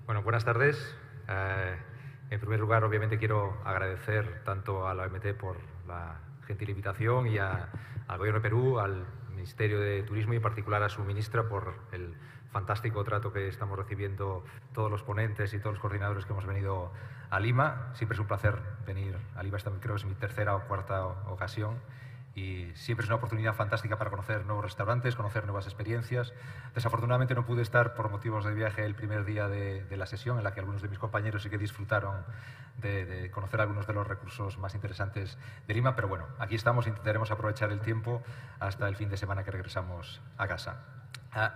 Bueno, buenas tardes. En primer lugar, obviamente, quiero agradecer tanto a la OMT por la gentil invitación y al Gobierno de Perú, al Ministerio de Turismo y, en particular, a su ministra por el fantástico trato que estamos recibiendo todos los ponentes y todos los coordinadores que hemos venido a Lima. Siempre es un placer venir a Lima. Esta creo que es mi tercera o cuarta ocasión. Y siempre es una oportunidad fantástica para conocer nuevos restaurantes, conocer nuevas experiencias. Desafortunadamente no pude estar por motivos de viaje el primer día de la sesión, en la que algunos de mis compañeros sí que disfrutaron de conocer algunos de los recursos más interesantes de Lima, pero bueno, aquí estamos, intentaremos aprovechar el tiempo hasta el fin de semana que regresamos a casa.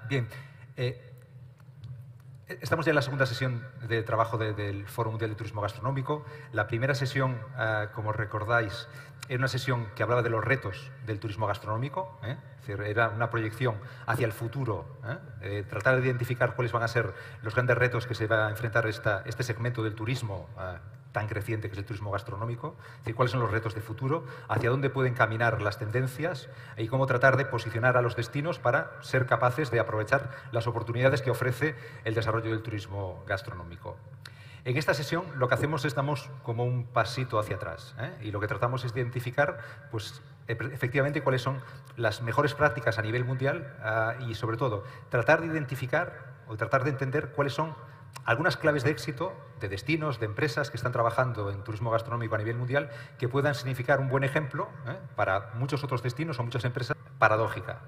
Bien, estamos ya en la segunda sesión de trabajo del Foro Mundial de Turismo Gastronómico. La primera sesión, como recordáis, era una sesión que hablaba de los retos del turismo gastronómico, es decir, era una proyección hacia el futuro, tratar de identificar cuáles van a ser los grandes retos que se va a enfrentar este segmento del turismo tan creciente que es el turismo gastronómico, es decir, cuáles son los retos de futuro, hacia dónde pueden caminar las tendencias y cómo tratar de posicionar a los destinos para ser capaces de aprovechar las oportunidades que ofrece el desarrollo del turismo gastronómico. En esta sesión lo que hacemos es damos como un pasito hacia atrás, y lo que tratamos es de identificar pues, efectivamente cuáles son las mejores prácticas a nivel mundial y sobre todo tratar de identificar o tratar de entender cuáles son algunas claves de éxito de destinos, de empresas que están trabajando en turismo gastronómico a nivel mundial que puedan significar un buen ejemplo para muchos otros destinos o muchas empresas. Paradójica.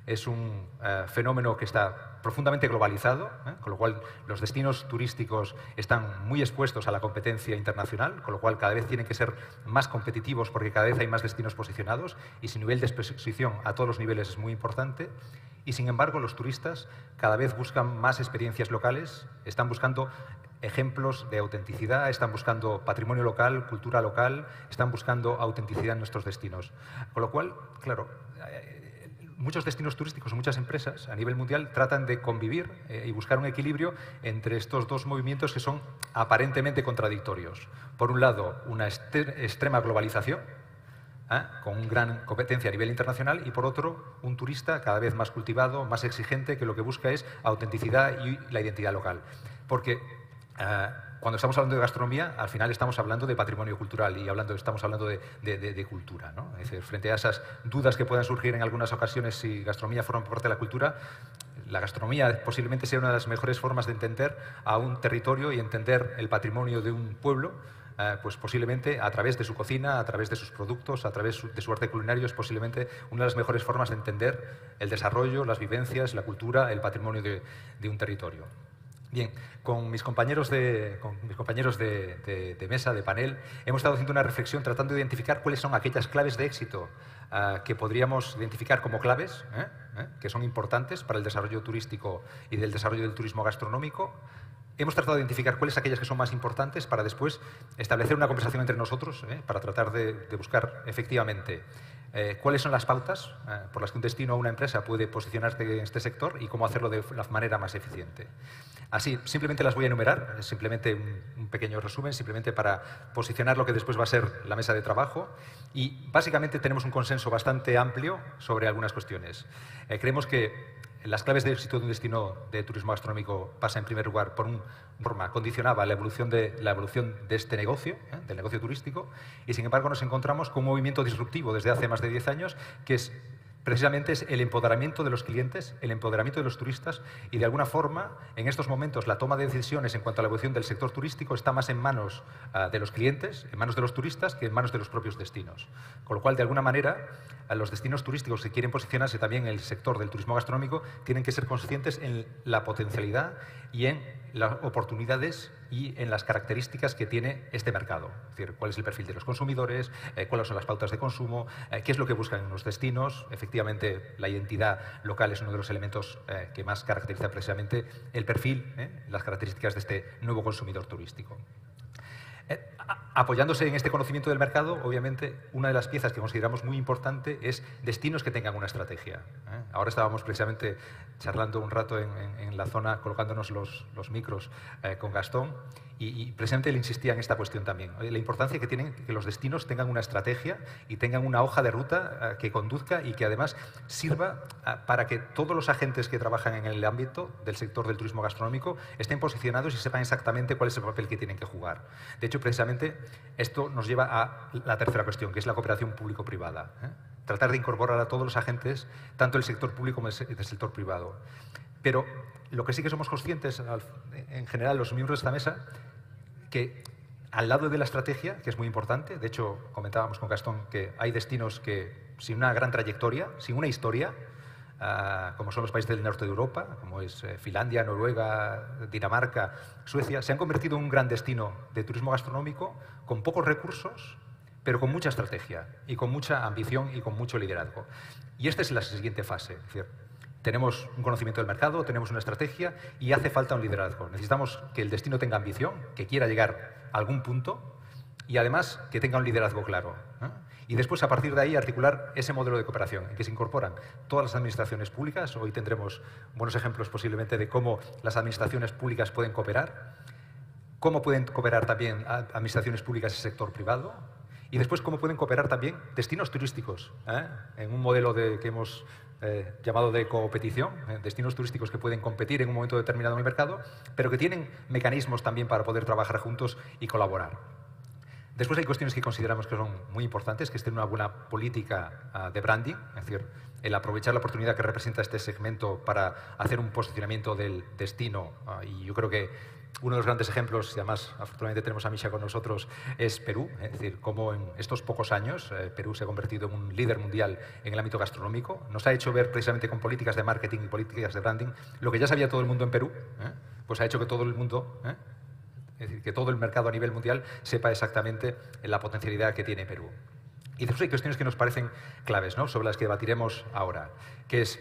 Es un fenómeno que está profundamente globalizado, con lo cual los destinos turísticos están muy expuestos a la competencia internacional, con lo cual cada vez tienen que ser más competitivos porque cada vez hay más destinos posicionados y su nivel de exposición a todos los niveles es muy importante. Y sin embargo, los turistas cada vez buscan más experiencias locales, están buscando ejemplos de autenticidad, están buscando patrimonio local, cultura local, están buscando autenticidad en nuestros destinos. Con lo cual, claro, muchos destinos turísticos o muchas empresas a nivel mundial tratan de convivir y buscar un equilibrio entre estos dos movimientos que son aparentemente contradictorios. Por un lado, una extrema globalización, con una gran competencia a nivel internacional, y por otro, un turista cada vez más cultivado, más exigente, que lo que busca es autenticidad y la identidad local. Porque cuando estamos hablando de gastronomía, al final estamos hablando de patrimonio cultural y estamos hablando de cultura, ¿no? Es decir, frente a esas dudas que puedan surgir en algunas ocasiones si gastronomía forma parte de la cultura, la gastronomía posiblemente sea una de las mejores formas de entender a un territorio y entender el patrimonio de un pueblo, pues posiblemente a través de su cocina, a través de sus productos, a través de su arte culinario, es posiblemente una de las mejores formas de entender el desarrollo, las vivencias, la cultura, el patrimonio de un territorio. Bien, con mis compañeros de mesa, de panel, hemos estado haciendo una reflexión tratando de identificar cuáles son aquellas claves de éxito que podríamos identificar como claves, que son importantes para el desarrollo turístico y del desarrollo del turismo gastronómico. Hemos tratado de identificar cuáles aquellas que son más importantes para después establecer una conversación entre nosotros, para tratar de buscar efectivamente cuáles son las pautas por las que un destino o una empresa puede posicionarse en este sector y cómo hacerlo de la manera más eficiente. Así, simplemente las voy a enumerar, simplemente un pequeño resumen, simplemente para posicionar lo que después va a ser la mesa de trabajo. Y básicamente tenemos un consenso bastante amplio sobre algunas cuestiones. Creemos que las claves de éxito de un destino de turismo gastronómico pasa en primer lugar por una forma condicionada la evolución de este negocio, del negocio turístico, y sin embargo nos encontramos con un movimiento disruptivo desde hace más de 10 años que es precisamente el empoderamiento de los clientes, el empoderamiento de los turistas y, de alguna forma, en estos momentos la toma de decisiones en cuanto a la evolución del sector turístico está más en manos de los clientes, en manos de los turistas, que en manos de los propios destinos. Con lo cual, de alguna manera, los destinos turísticos que quieren posicionarse también en el sector del turismo gastronómico tienen que ser conscientes en la potencialidad y en las oportunidades y en las características que tiene este mercado. Es decir, cuál es el perfil de los consumidores, cuáles son las pautas de consumo, qué es lo que buscan en los destinos. Efectivamente, la identidad local es uno de los elementos que más caracteriza precisamente el perfil, las características de este nuevo consumidor turístico. Apoyándose en este conocimiento del mercado, obviamente, una de las piezas que consideramos muy importante es destinos que tengan una estrategia. Ahora estábamos precisamente charlando un rato en la zona, colocándonos los micros con Gastón, y precisamente él insistía en esta cuestión también. La importancia que tienen que los destinos tengan una estrategia y tengan una hoja de ruta que conduzca y que además sirva para que todos los agentes que trabajan en el ámbito del sector del turismo gastronómico estén posicionados y sepan exactamente cuál es el papel que tienen que jugar. De hecho, precisamente, esto nos lleva a la tercera cuestión, que es la cooperación público-privada. Tratar de incorporar a todos los agentes, tanto del sector público como del sector privado. Pero lo que sí que somos conscientes, en general, los miembros de esta mesa, que al lado de la estrategia, que es muy importante, de hecho, comentábamos con Gastón que hay destinos que, sin una gran trayectoria, sin una historia, como son los países del norte de Europa, como es Finlandia, Noruega, Dinamarca, Suecia, se han convertido en un gran destino de turismo gastronómico con pocos recursos, pero con mucha estrategia y con mucha ambición y con mucho liderazgo. Y esta es la siguiente fase. Es decir, tenemos un conocimiento del mercado, tenemos una estrategia y hace falta un liderazgo. Necesitamos que el destino tenga ambición, que quiera llegar a algún punto y además que tenga un liderazgo claro. Y después, a partir de ahí, articular ese modelo de cooperación en que se incorporan todas las administraciones públicas. Hoy tendremos buenos ejemplos posiblemente de cómo las administraciones públicas pueden cooperar, cómo pueden cooperar también administraciones públicas y sector privado, y después cómo pueden cooperar también destinos turísticos, en un modelo que hemos llamado de competición, destinos turísticos que pueden competir en un momento determinado en el mercado, pero que tienen mecanismos también para poder trabajar juntos y colaborar. Después hay cuestiones que consideramos que son muy importantes, que estén una buena política de branding, es decir, el aprovechar la oportunidad que representa este segmento para hacer un posicionamiento del destino. Y yo creo que uno de los grandes ejemplos, y además afortunadamente tenemos a Misha con nosotros, es Perú. Es decir, cómo en estos pocos años Perú se ha convertido en un líder mundial en el ámbito gastronómico. Nos ha hecho ver precisamente con políticas de marketing y políticas de branding lo que ya sabía todo el mundo en Perú, pues ha hecho que todo el mundo... Es decir, que todo el mercado a nivel mundial sepa exactamente la potencialidad que tiene Perú. Y después hay cuestiones que nos parecen claves, ¿no?, sobre las que debatiremos ahora, que es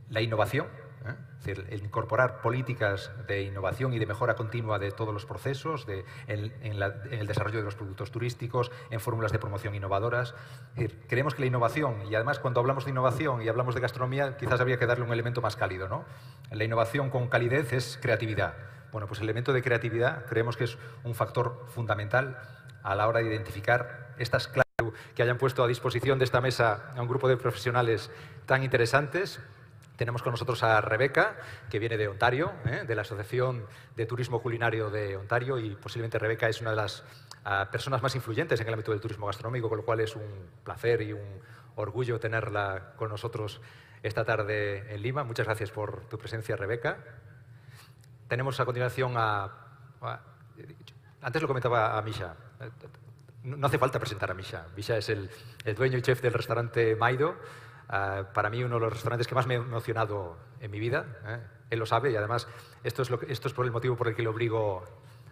la innovación, es decir, el incorporar políticas de innovación y de mejora continua de todos los procesos, en el desarrollo de los productos turísticos, en fórmulas de promoción innovadoras. Es decir, creemos que la innovación, y además cuando hablamos de innovación y hablamos de gastronomía, quizás habría que darle un elemento más cálido, ¿no? La innovación con calidez es creatividad. Bueno, pues el elemento de creatividad creemos que es un factor fundamental a la hora de identificar estas claves que hayan puesto a disposición de esta mesa a un grupo de profesionales tan interesantes. Tenemos con nosotros a Rebeca, que viene de Ontario, de la Asociación de Turismo Culinario de Ontario, y posiblemente Rebeca es una de las personas más influyentes en el ámbito del turismo gastronómico, con lo cual es un placer y un orgullo tenerla con nosotros esta tarde en Lima. Muchas gracias por tu presencia, Rebeca. Tenemos a continuación antes lo comentaba a Misha, no hace falta presentar a Misha. Misha es el dueño y chef del restaurante Maido, para mí uno de los restaurantes que más me ha emocionado en mi vida. Él lo sabe y además esto es por el motivo por el que le obligo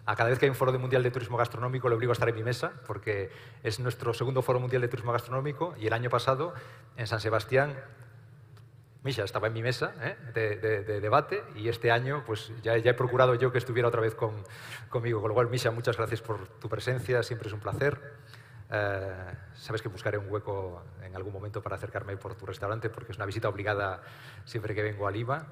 a cada vez que hay un foro mundial de turismo gastronómico, le obligo a estar en mi mesa, porque es nuestro segundo foro mundial de turismo gastronómico y el año pasado en San Sebastián Misha estaba en mi mesa de debate y este año pues ya he procurado yo que estuviera otra vez conmigo. Con lo cual, Misha, muchas gracias por tu presencia, siempre es un placer. Sabes que buscaré un hueco en algún momento para acercarme por tu restaurante porque es una visita obligada siempre que vengo a Lima.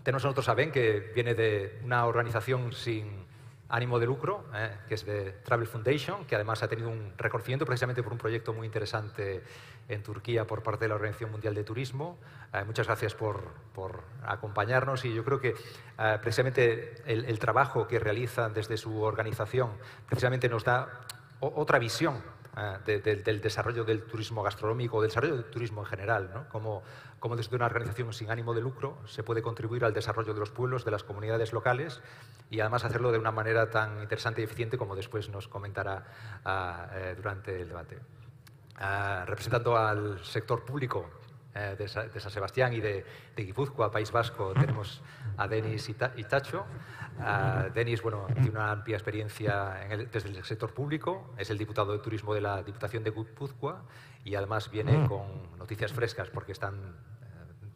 Tenemos a nosotros a Ben, que viene de una organización sin ánimo de lucro, que es de Travel Foundation, que además ha tenido un reconocimiento precisamente por un proyecto muy interesante en Turquía por parte de la Organización Mundial de Turismo. Muchas gracias por acompañarnos y yo creo que precisamente el trabajo que realizan desde su organización precisamente nos da otra visión del desarrollo del turismo gastronómico, del desarrollo del turismo en general, ¿no? Cómo desde una organización sin ánimo de lucro se puede contribuir al desarrollo de los pueblos, de las comunidades locales y además hacerlo de una manera tan interesante y eficiente como después nos comentará durante el debate. Representando al sector público de San Sebastián y de Guipúzcoa, País Vasco, tenemos a Denis Itacho. Denis, bueno, tiene una amplia experiencia desde el sector público, es el diputado de turismo de la Diputación de Guipúzcoa y además viene con noticias frescas porque están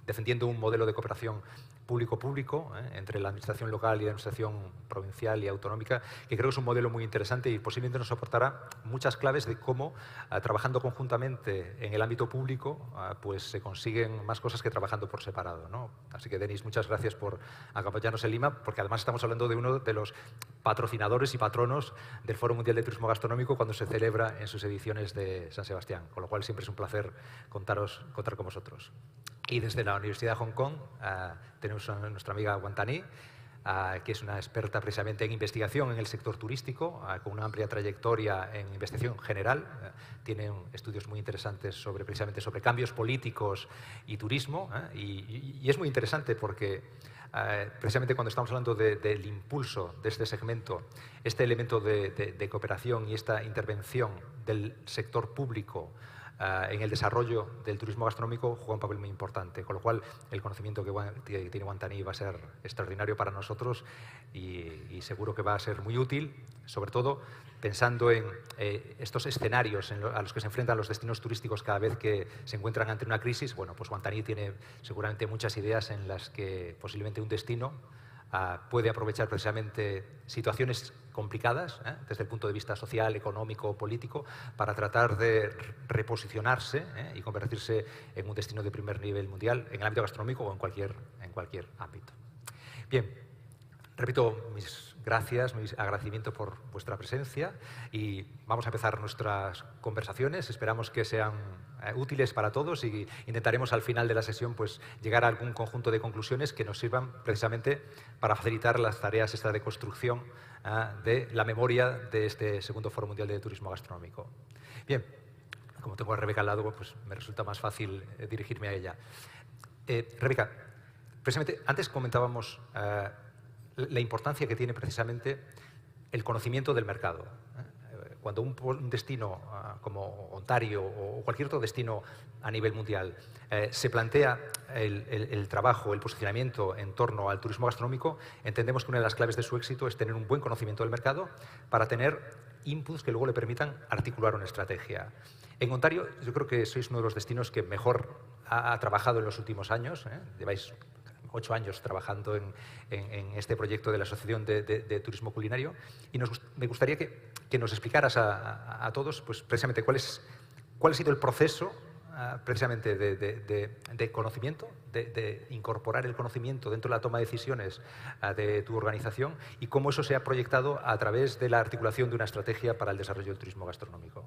defendiendo un modelo de cooperación público-público entre la administración local y la administración provincial y autonómica, que creo que es un modelo muy interesante y posiblemente nos aportará muchas claves de cómo, trabajando conjuntamente en el ámbito público, pues se consiguen más cosas que trabajando por separado, ¿no? Así que, Denis, muchas gracias por acompañarnos en Lima, porque además estamos hablando de uno de los patrocinadores y patronos del Foro Mundial de Turismo Gastronómico cuando se celebra en sus ediciones de San Sebastián, con lo cual siempre es un placer contar con vosotros. Y desde la Universidad de Hong Kong tenemos a nuestra amiga Wan Tani, que es una experta precisamente en investigación en el sector turístico, con una amplia trayectoria en investigación general. Tiene estudios muy interesantes precisamente sobre cambios políticos y turismo. Y es muy interesante porque precisamente cuando estamos hablando del impulso de este segmento, este elemento de cooperación y esta intervención del sector público en el desarrollo del turismo gastronómico juega un papel muy importante, con lo cual el conocimiento que tiene Wan Tani va a ser extraordinario para nosotros y seguro que va a ser muy útil, sobre todo pensando en estos escenarios a los que se enfrentan los destinos turísticos cada vez que se encuentran ante una crisis. Bueno, pues Wan Tani tiene seguramente muchas ideas en las que posiblemente un destino puede aprovechar precisamente situaciones complicadas desde el punto de vista social, económico, político, para tratar de reposicionarse y convertirse en un destino de primer nivel mundial en el ámbito gastronómico o en cualquier ámbito. Bien, repito mis gracias, mi agradecimiento por vuestra presencia y vamos a empezar nuestras conversaciones. Esperamos que sean útiles para todos y intentaremos al final de la sesión pues, llegar a algún conjunto de conclusiones que nos sirvan precisamente para facilitar las tareas de construcción de la memoria de este segundo Foro Mundial de Turismo Gastronómico. Bien, como tengo a Rebeca al lado, pues me resulta más fácil dirigirme a ella. Rebeca, precisamente antes comentábamos la importancia que tiene precisamente el conocimiento del mercado. Cuando un destino como Ontario o cualquier otro destino a nivel mundial se plantea el trabajo, el posicionamiento en torno al turismo gastronómico, entendemos que una de las claves de su éxito es tener un buen conocimiento del mercado para tener inputs que luego le permitan articular una estrategia. En Ontario yo creo que sois uno de los destinos que mejor ha trabajado en los últimos años. Lleváis 8 años trabajando en este proyecto de la Asociación de Turismo Culinario y me gustaría que nos explicaras a todos pues, precisamente cuál ha sido el proceso precisamente de conocimiento, de incorporar el conocimiento dentro de la toma de decisiones de tu organización y cómo eso se ha proyectado a través de la articulación de una estrategia para el desarrollo del turismo gastronómico.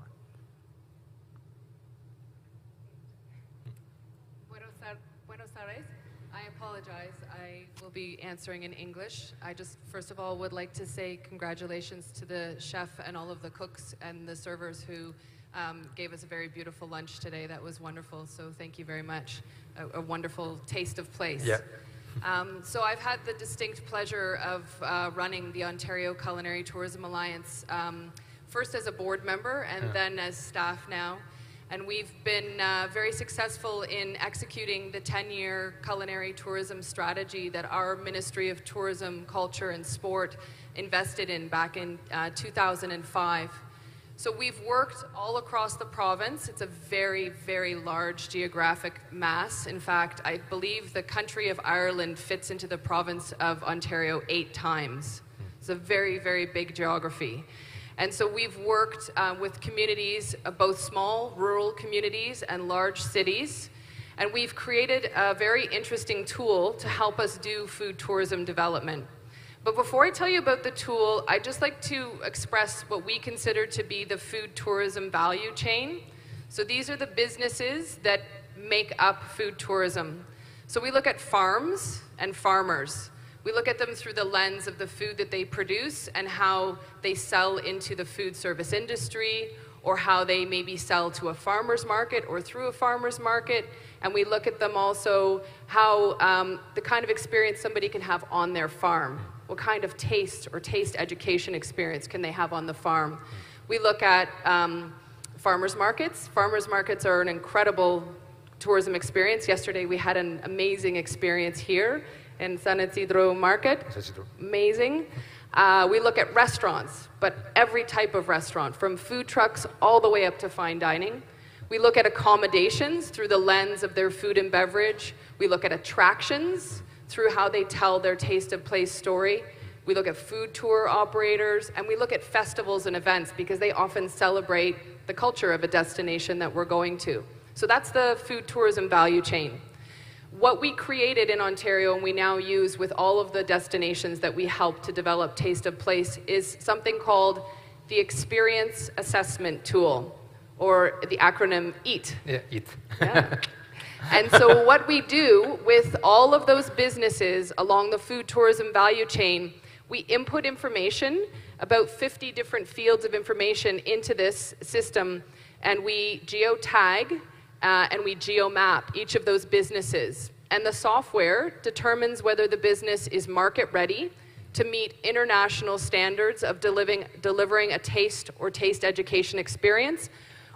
Buenos Aires. I apologize. I will be answering in English. I just, first of all, would like to say congratulations to the chef and all of the cooks and the servers who gave us a very beautiful lunch today. That was wonderful, so thank you very much. A wonderful taste of place. Yeah. So I've had the distinct pleasure of running the Ontario Culinary Tourism Alliance, first as a board member and then as staff now. And we've been very successful in executing the 10-year culinary tourism strategy that our Ministry of Tourism, Culture and Sport invested in back in 2005. So we've worked all across the province. It's a very, very large geographic mass. In fact, I believe the country of Ireland fits into the province of Ontario 8 times. It's a very, very big geography. And so we've worked with communities, both small rural communities and large cities, and we've created a very interesting tool to help us do food tourism development. But before I tell you about the tool, I'd just like to express what we consider to be the food tourism value chain. So these are the businesses that make up food tourism. So we look at farms and farmers. We look at them through the lens of the food that they produce and how they sell into the food service industry, or how they maybe sell to a farmer's market or through a farmer's market. And we look at them also how the kind of experience somebody can have on their farm. What kind of taste or taste education experience can they have on the farm? We look at farmers markets. Farmers markets are an incredible tourism experience. Yesterday we had an amazing experience here in San Isidro Market. Amazing. We look at restaurants, but every type of restaurant, from food trucks all the way up to fine dining. We look at accommodations through the lens of their food and beverage. We look at attractions through how they tell their Taste of Place story. We look at food tour operators, and we look at festivals and events because they often celebrate the culture of a destination that we're going to. So that's the food tourism value chain. What we created in Ontario and we now use with all of the destinations that we help to develop Taste of Place is something called the Experience Assessment Tool, or the acronym EAT. Yeah, EAT. Yeah. And so what we do with all of those businesses along the food tourism value chain, we input information, about 50 different fields of information into this system, and we geotag and we geomap each of those businesses. And the software determines whether the business is market ready to meet international standards of delivering a taste or taste education experience,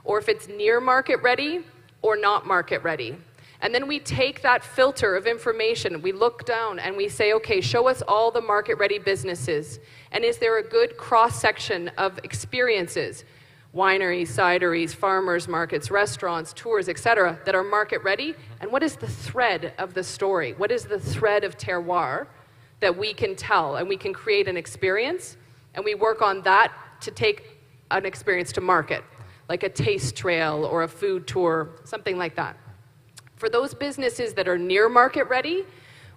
or if it's near market ready or not market ready. And then we take that filter of information, we look down and we say, okay, show us all the market-ready businesses. And is there a good cross-section of experiences, wineries, cideries, farmers markets, restaurants, tours, etc., that are market-ready? And what is the thread of the story? What is the thread of terroir that we can tell? And we can create an experience, and we work on that to take an experience to market, like a taste trail or a food tour, something like that. For those businesses that are near market ready,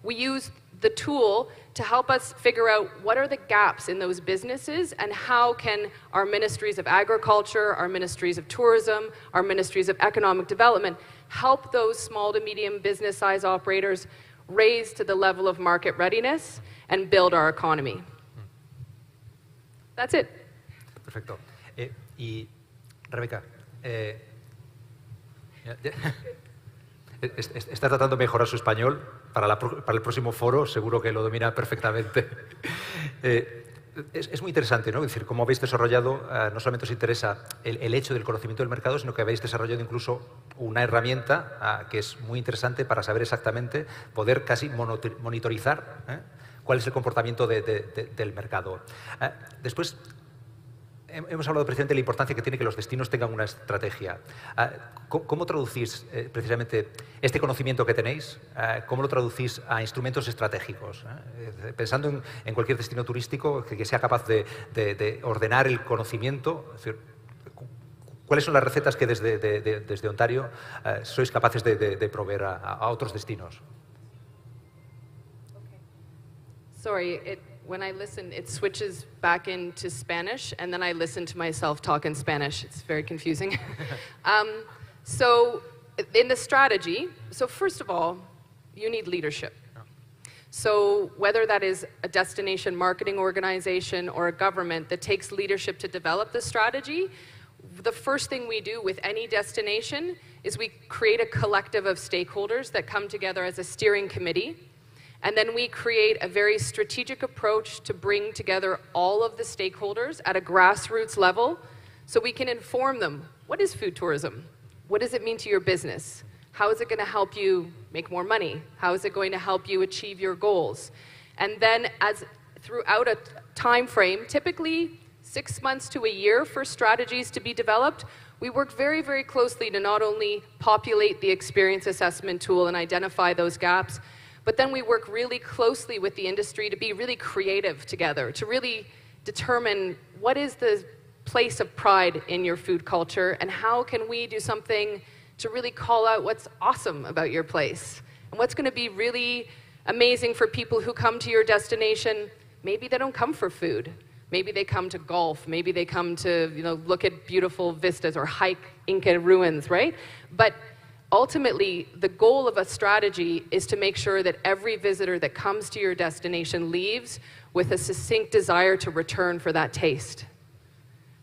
we use the tool to help us figure out what are the gaps in those businesses and how can our ministries of agriculture, our ministries of tourism, our ministries of economic development help those small to medium business size operators raise to the level of market readiness and build our economy. That's it. Perfecto. Y Rebeca, está tratando de mejorar su español para el próximo foro, seguro que lo domina perfectamente. Es muy interesante, ¿no? Es decir, cómo habéis desarrollado, no solamente os interesa el hecho del conocimiento del mercado, sino que habéis desarrollado incluso una herramienta que es muy interesante para saber exactamente, poder casi monitorizar cuál es el comportamiento del mercado. Después, hemos hablado precisamente de la importancia que tiene que los destinos tengan una estrategia. ¿Cómo traducís precisamente este conocimiento que tenéis? ¿Cómo lo traducís a instrumentos estratégicos? Pensando en cualquier destino turístico que sea capaz de ordenar el conocimiento, es decir, ¿cuáles son las recetas que desde Ontario sois capaces de proveer a otros destinos? Okay. Sorry, when I listen, it switches back into Spanish, and then I listen to myself talk in Spanish. It's very confusing. So in the strategy, so first of all, you need leadership. So whether that is a destination marketing organization or a government that takes leadership to develop the strategy, the first thing we do with any destination is we create a collective of stakeholders that come together as a steering committee. And then we create a very strategic approach to bring together all of the stakeholders at a grassroots level so we can inform them. What is food tourism? What does it mean to your business? How is it going to help you make more money? How is it going to help you achieve your goals? And then throughout a time frame, typically 6 months to a year for strategies to be developed, we work very, very closely to not only populate the experience assessment tool and identify those gaps, but then we work really closely with the industry to be really creative together, to really determine what is the place of pride in your food culture and how can we do something to really call out what's awesome about your place and what's going to be really amazing for people who come to your destination. Maybe they don't come for food. Maybe they come to golf. Maybe they come to, look at beautiful vistas or hike Inca ruins, right? But ultimately, the goal of a strategy is to make sure that every visitor that comes to your destination leaves with a succinct desire to return for that taste,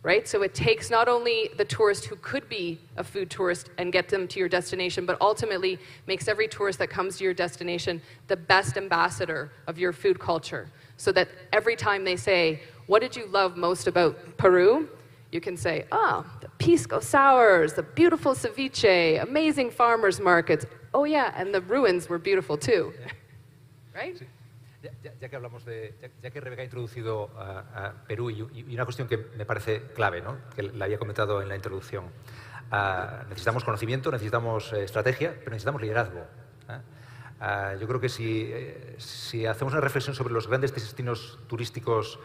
right? So it takes not only the tourist who could be a food tourist and get them to your destination, but ultimately makes every tourist that comes to your destination the best ambassador of your food culture, so that every time they say, what did you love most about Peru? You can say, the pisco sours, the beautiful ceviche, amazing farmers markets. Oh yeah, and the ruins were beautiful too. Right? Sí. Ya que hablamos ya que Rebeca ha introducido a Perú y una cuestión que me parece clave, ¿no? Que la había comentado en la introducción. necesitamos conocimiento, necesitamos estrategia, pero necesitamos liderazgo. Yo creo que si hacemos una reflexión sobre los grandes destinos turísticos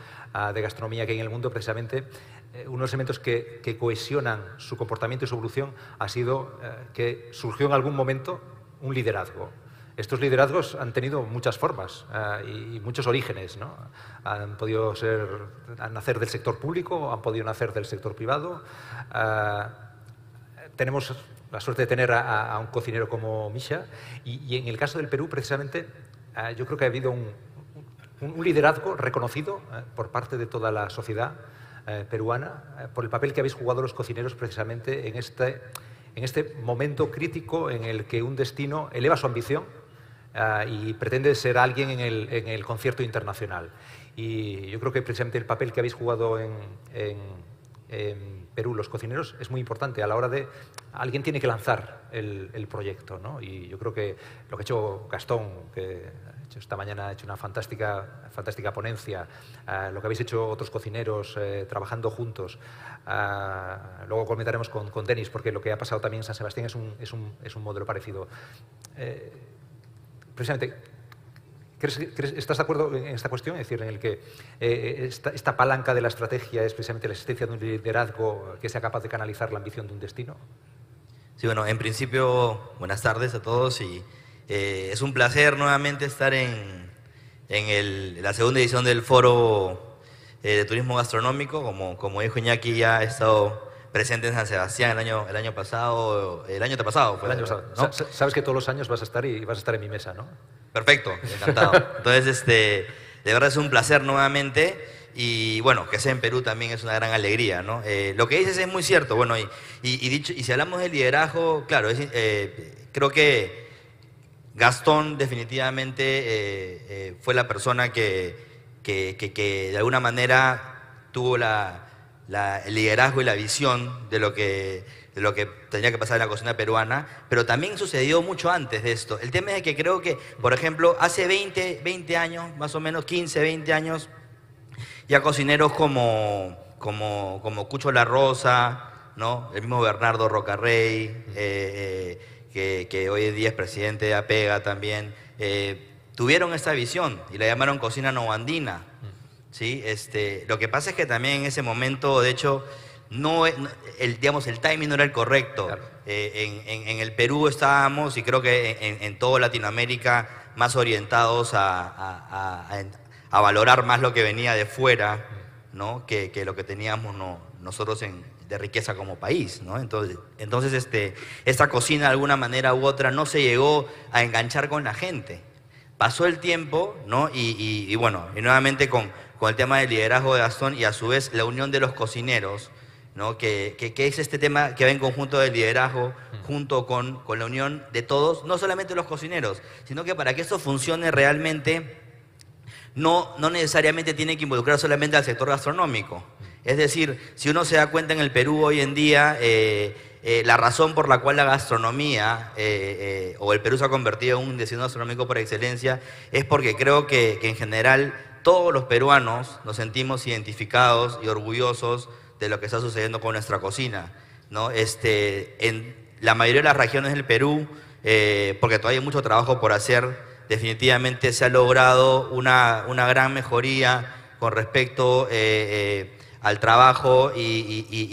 de gastronomía que hay en el mundo, precisamente uno de los elementos que cohesionan su comportamiento y su evolución ha sido que surgió en algún momento un liderazgo. Estos liderazgos han tenido muchas formas y muchos orígenes, ¿no? Han podido nacer del sector público, han podido nacer del sector privado. Tenemos la suerte de tener a un cocinero como Misha y en el caso del Perú, precisamente, yo creo que ha habido un liderazgo reconocido por parte de toda la sociedad peruana por el papel que habéis jugado los cocineros precisamente en este momento crítico en el que un destino eleva su ambición y pretende ser alguien en el concierto internacional. Y yo creo que precisamente el papel que habéis jugado en Perú, los cocineros, es muy importante a la hora de... Alguien tiene que lanzar el proyecto, ¿no? Y yo creo que lo que ha hecho Gastón, que esta mañana ha hecho una fantástica ponencia, lo que habéis hecho otros cocineros trabajando juntos, luego comentaremos con Denis, porque lo que ha pasado también en San Sebastián es un modelo parecido. Precisamente, ¿estás de acuerdo en esta cuestión? Es decir, en el que esta palanca de la estrategia es precisamente la existencia de un liderazgo que sea capaz de canalizar la ambición de un destino. Sí, bueno, en principio, buenas tardes a todos y es un placer nuevamente estar en la segunda edición del Foro de Turismo Gastronómico. Como dijo Iñaki, ya he estado presente en San Sebastián el año pasado, el año antepasado. El año pasado, ¿no? Sabes que todos los años vas a estar en mi mesa, ¿no? Perfecto, encantado. Entonces, de verdad es un placer nuevamente y bueno, que sea en Perú también es una gran alegría, ¿no? Lo que dices es muy cierto, bueno, y si hablamos de liderazgo, claro, creo que Gastón definitivamente fue la persona que de alguna manera tuvo el liderazgo y la visión de lo que tenía que pasar en la cocina peruana, pero también sucedió mucho antes de esto. El tema es que creo que, por ejemplo, hace 20 años, más o menos 15, 20 años, ya cocineros como Cucho La Rosa, ¿no? El mismo Bernardo Rocarrey, que hoy en día es presidente de APEGA también, tuvieron esta visión y la llamaron cocina novoandina. ¿Sí? Lo que pasa es que también en ese momento, de hecho, el timing no era el correcto. Claro. En el Perú estábamos, y creo que en toda Latinoamérica, más orientados a valorar más lo que venía de fuera, ¿no? que lo que teníamos nosotros de riqueza como país, ¿no? Entonces esta cocina de alguna manera u otra no se llegó a enganchar con la gente. Pasó el tiempo, ¿no? Y bueno, y nuevamente con el tema del liderazgo de Gastón y a su vez la unión de los cocineros, ¿no? Que es este tema que va en conjunto del liderazgo junto con la unión de todos, no solamente los cocineros, sino que para que esto funcione realmente no necesariamente tiene que involucrar solamente al sector gastronómico. Es decir, si uno se da cuenta en el Perú hoy en día, la razón por la cual la gastronomía o el Perú se ha convertido en un destino gastronómico por excelencia es porque creo que en general todos los peruanos nos sentimos identificados y orgullosos de lo que está sucediendo con nuestra cocina, ¿no? En la mayoría de las regiones del Perú, porque todavía hay mucho trabajo por hacer, definitivamente se ha logrado una gran mejoría con respecto al trabajo y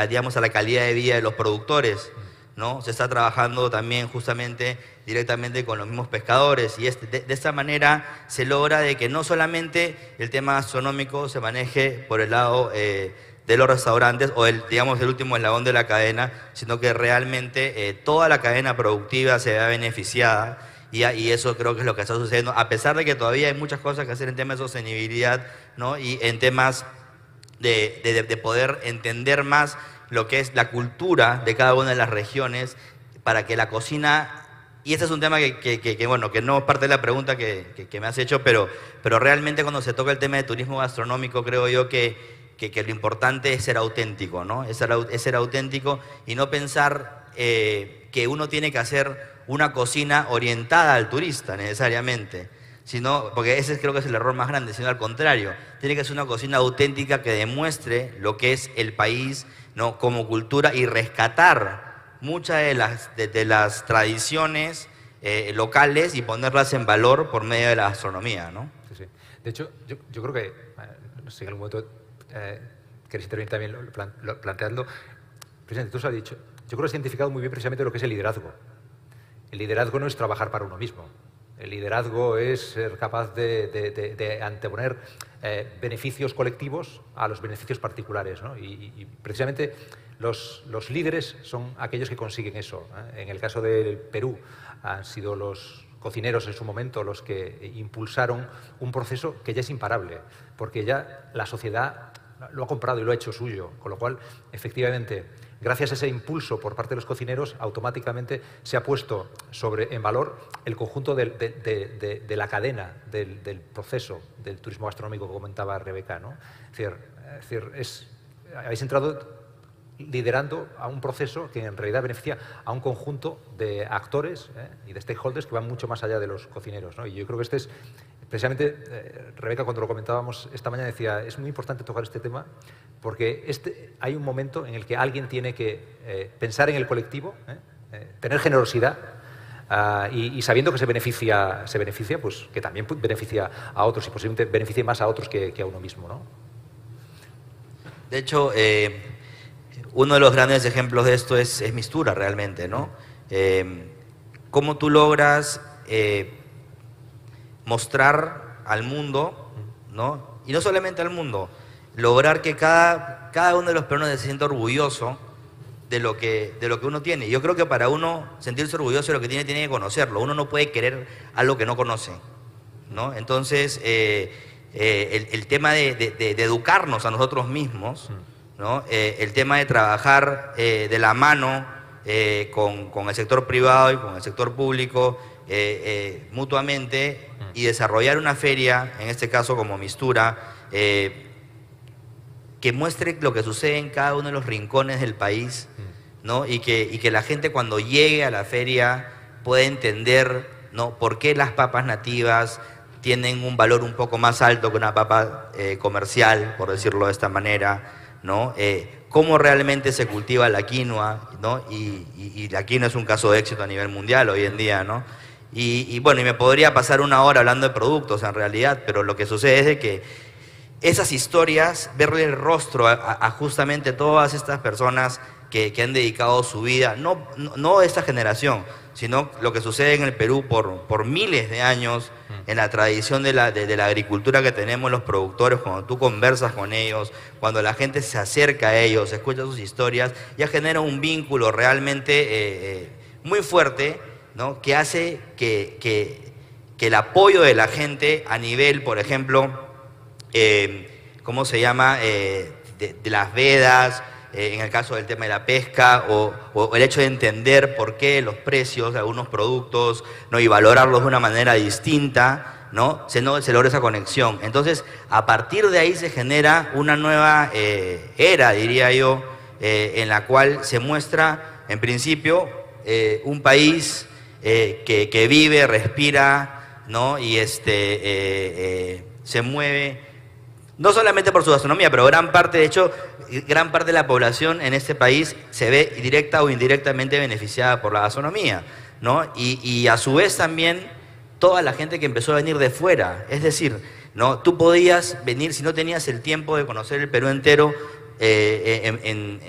digamos, a la calidad de vida de los productores, ¿no? Se está trabajando también justamente directamente con los mismos pescadores y de esta manera se logra de que no solamente el tema gastronómico se maneje por el lado de los restaurantes o digamos el último eslabón de la cadena, sino que realmente toda la cadena productiva se vea beneficiada y eso creo que es lo que está sucediendo, a pesar de que todavía hay muchas cosas que hacer en temas de sostenibilidad, ¿no? Y en temas de poder entender más lo que es la cultura de cada una de las regiones para que la cocina, y este es un tema que no es parte de la pregunta que me has hecho, pero realmente cuando se toca el tema de turismo gastronómico creo yo que lo importante es ser auténtico, ¿no? Es ser auténtico y no pensar que uno tiene que hacer una cocina orientada al turista necesariamente, porque ese creo que es el error más grande, sino al contrario, tiene que ser una cocina auténtica que demuestre lo que es el país, ¿no? Como cultura y rescatar muchas de las tradiciones locales y ponerlas en valor por medio de la gastronomía, ¿no? Sí, sí. De hecho, yo creo que, no sé si en algún momento queréis intervenir también planteando, precisamente tú os has dicho, yo creo que has identificado muy bien precisamente lo que es el liderazgo. El liderazgo no es trabajar para uno mismo. El liderazgo es ser capaz de anteponer beneficios colectivos a los beneficios particulares, ¿no? Y precisamente los líderes son aquellos que consiguen eso, ¿eh? En el caso del Perú han sido los cocineros en su momento los que impulsaron un proceso que ya es imparable, porque ya la sociedad lo ha comprado y lo ha hecho suyo, con lo cual, efectivamente, gracias a ese impulso por parte de los cocineros, automáticamente se ha puesto en valor el conjunto de la cadena del proceso del turismo gastronómico que comentaba Rebeca, ¿no? Es decir, habéis entrado liderando a un proceso que en realidad beneficia a un conjunto de actores y de stakeholders que van mucho más allá de los cocineros, ¿no? Y yo creo que este es, precisamente, Rebeca, cuando lo comentábamos esta mañana, decía, es muy importante tocar este tema porque hay un momento en el que alguien tiene que pensar en el colectivo, tener generosidad y sabiendo que se beneficia, pues que también beneficia a otros y posiblemente beneficie más a otros que a uno mismo, ¿no? De hecho, uno de los grandes ejemplos de esto es Mistura, realmente, ¿no? Cómo tú logras mostrar al mundo, ¿no? Y no solamente al mundo, lograr que cada uno de los peruanos se sienta orgulloso de lo que uno tiene. Yo creo que para uno sentirse orgulloso de lo que tiene que conocerlo. Uno no puede querer algo que no conoce, ¿no? Entonces, el tema de educarnos a nosotros mismos, ¿no? El tema de trabajar de la mano con el sector privado y con el sector público mutuamente y desarrollar una feria, en este caso como Mistura, que muestre lo que sucede en cada uno de los rincones del país, ¿no? Y que la gente cuando llegue a la feria pueda entender, ¿no? Por qué las papas nativas tienen un valor un poco más alto que una papa comercial, por decirlo de esta manera, ¿no? Cómo realmente se cultiva la quinoa, ¿no? Y la quinoa es un caso de éxito a nivel mundial hoy en día, ¿no? Y bueno, y me podría pasar una hora hablando de productos en realidad, pero lo que sucede es de que esas historias, verle el rostro a justamente todas estas personas que han dedicado su vida, no esta generación, sino lo que sucede en el Perú por miles de años, en la tradición de la agricultura que tenemos los productores, cuando tú conversas con ellos, cuando la gente se acerca a ellos, escucha sus historias, ya genera un vínculo realmente muy fuerte, ¿no? Que hace que el apoyo de la gente a nivel, por ejemplo, ¿cómo se llama? De las vedas, en el caso del tema de la pesca, o el hecho de entender por qué los precios de algunos productos, ¿no? Y valorarlos de una manera distinta, ¿no? Se logra esa conexión. Entonces, a partir de ahí se genera una nueva era, diría yo, en la cual se muestra, en principio, un país que vive, respira, ¿no? Y se mueve, no solamente por su gastronomía, pero gran parte de la población en este país se ve directa o indirectamente beneficiada por la gastronomía, ¿no? Y a su vez también toda la gente que empezó a venir de fuera, es decir, ¿no? Tú podías venir, si no tenías el tiempo de conocer el Perú entero, en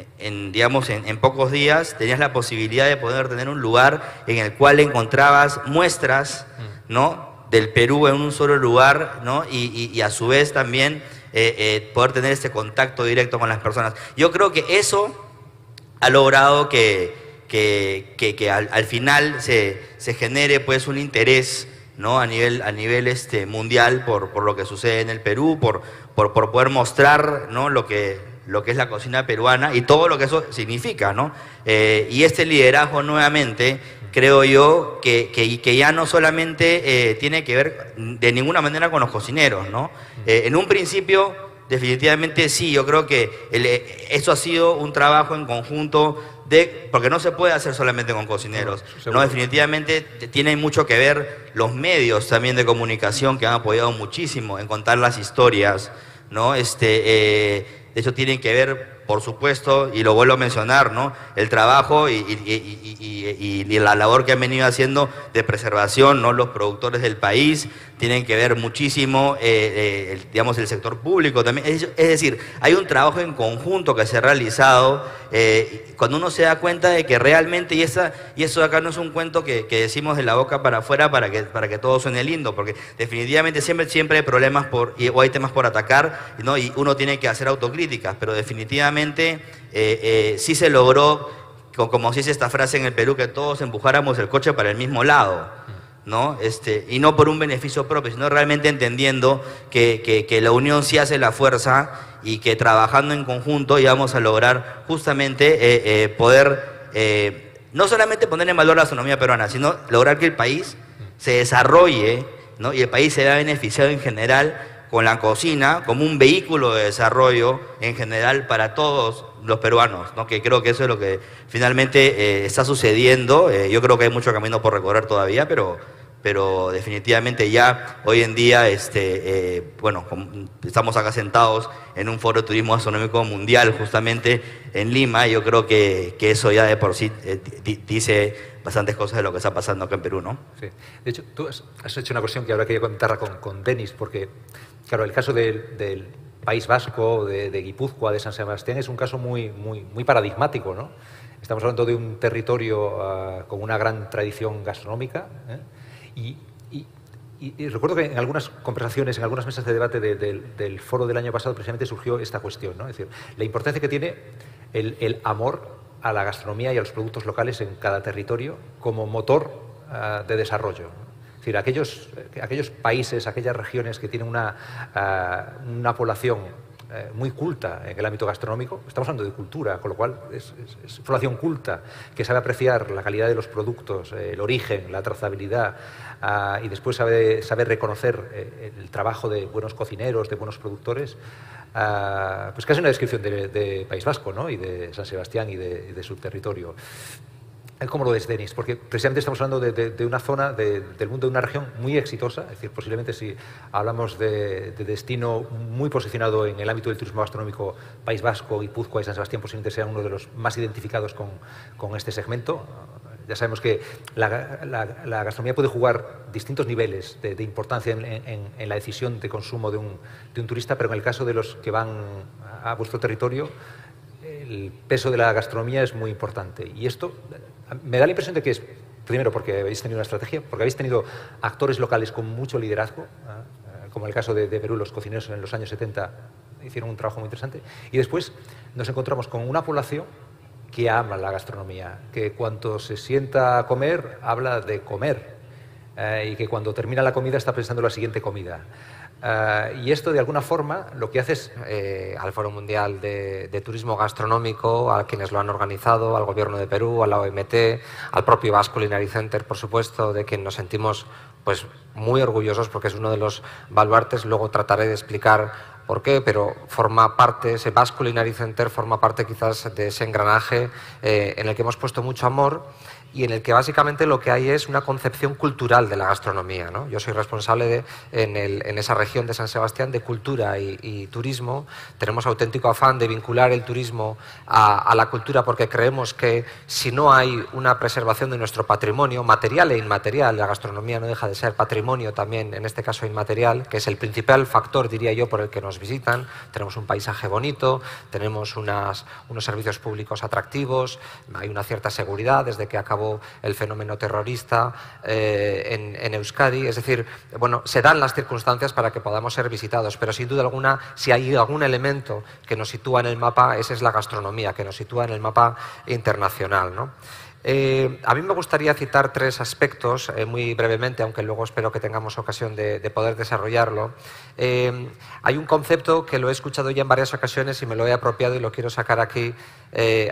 pocos días tenías la posibilidad de poder tener un lugar en el cual encontrabas muestras, ¿no? Del Perú en un solo lugar, ¿no? Y a su vez también poder tener este contacto directo con las personas. Yo creo que eso ha logrado que al final se genere pues un interés, ¿no? a nivel mundial por lo que sucede en el Perú, por poder mostrar, ¿no? lo que es la cocina peruana y todo lo que eso significa, ¿no? Y este liderazgo nuevamente, creo yo, que ya no solamente tiene que ver de ninguna manera con los cocineros, ¿no? En un principio, definitivamente sí, yo creo que eso ha sido un trabajo en conjunto, porque no se puede hacer solamente con cocineros, ¿no? Definitivamente tiene mucho que ver los medios también de comunicación que han apoyado muchísimo en contar las historias, ¿no? De hecho, tienen que ver por supuesto, y lo vuelvo a mencionar, ¿no? El trabajo y la labor que han venido haciendo de preservación, ¿no? Los productores del país tienen que ver muchísimo, digamos, el sector público también. Es decir, hay un trabajo en conjunto que se ha realizado cuando uno se da cuenta de que realmente, y eso acá no es un cuento que decimos de la boca para afuera para que todo suene lindo, porque definitivamente siempre hay problemas o hay temas por atacar, ¿no? Y uno tiene que hacer autocríticas, pero definitivamente sí se logró, como se dice esta frase en el Perú, que todos empujáramos el coche para el mismo lado, ¿no? Y no por un beneficio propio, sino realmente entendiendo que la unión sí hace la fuerza y que trabajando en conjunto íbamos a lograr justamente poder no solamente poner en valor la gastronomía peruana, sino lograr que el país se desarrolle, ¿no? Y el país se vea beneficiado en general con la cocina como un vehículo de desarrollo en general para todos los peruanos, ¿no? Que creo que eso es lo que finalmente está sucediendo. Yo creo que hay mucho camino por recorrer todavía, pero definitivamente ya hoy en día, bueno, estamos acá sentados en un foro de turismo gastronómico mundial justamente en Lima, y yo creo que eso ya de por sí dice bastantes cosas de lo que está pasando acá en Perú, ¿no? Sí. De hecho, tú has hecho una cuestión que ahora quería comentar con Denis, porque, claro, el caso del País Vasco, de Guipúzcoa, de San Sebastián, es un caso muy paradigmático, ¿no? Estamos hablando de un territorio con una gran tradición gastronómica, y recuerdo que en algunas conversaciones, en algunas mesas de debate del foro del año pasado, precisamente surgió esta cuestión, ¿no? Es decir, la importancia que tiene el amor a la gastronomía y a los productos locales en cada territorio como motor de desarrollo. Es decir, aquellos países, aquellas regiones que tienen una población muy culta en el ámbito gastronómico, estamos hablando de cultura, con lo cual es población culta, que sabe apreciar la calidad de los productos, el origen, la trazabilidad, y después sabe reconocer el trabajo de buenos cocineros, de buenos productores, pues casi una descripción de País Vasco, ¿no? Y de San Sebastián y de su territorio. ¿Cómo lo ves, Denis? Porque precisamente estamos hablando de una zona del mundo, de una región muy exitosa, es decir, posiblemente si hablamos de destino muy posicionado en el ámbito del turismo gastronómico, País Vasco, Guipúzcoa y San Sebastián posiblemente sean uno de los más identificados con este segmento. Ya sabemos que la gastronomía puede jugar distintos niveles de importancia en la decisión de consumo de un turista, pero en el caso de los que van a vuestro territorio, el peso de la gastronomía es muy importante. Y esto me da la impresión de que es, primero, porque habéis tenido una estrategia, porque habéis tenido actores locales con mucho liderazgo, como el caso de Perú, los cocineros en los años 70 hicieron un trabajo muy interesante, y después nos encontramos con una población que ama la gastronomía, que cuando se sienta a comer, habla de comer, y que cuando termina la comida está pensando en la siguiente comida. Y esto, de alguna forma, lo que hace es al Foro Mundial de Turismo Gastronómico, a quienes lo han organizado, al Gobierno de Perú, a la OMT, al propio Basque Culinary Center, por supuesto, de quien nos sentimos pues muy orgullosos porque es uno de los baluartes. Luego trataré de explicar por qué, pero forma parte, ese Basque Culinary Center forma parte quizás de ese engranaje en el que hemos puesto mucho amor y en el que básicamente lo que hay es una concepción cultural de la gastronomía, ¿no? Yo soy responsable en esa región de San Sebastián de cultura y turismo. Tenemos auténtico afán de vincular el turismo a la cultura porque creemos que si no hay una preservación de nuestro patrimonio material e inmaterial, la gastronomía no deja de ser patrimonio también, en este caso inmaterial, que es el principal factor, diría yo, por el que nos visitan. Tenemos un paisaje bonito, tenemos unos servicios públicos atractivos, hay una cierta seguridad desde que acabó el fenómeno terrorista en Euskadi. Es decir, bueno, se dan las circunstancias para que podamos ser visitados, pero sin duda alguna, si hay algún elemento que nos sitúa en el mapa, esa es la gastronomía, que nos sitúa en el mapa internacional, ¿no? A mí me gustaría citar tres aspectos muy brevemente, aunque luego espero que tengamos ocasión de poder desarrollarlo. Hay un concepto que lo he escuchado ya en varias ocasiones y me lo he apropiado y lo quiero sacar aquí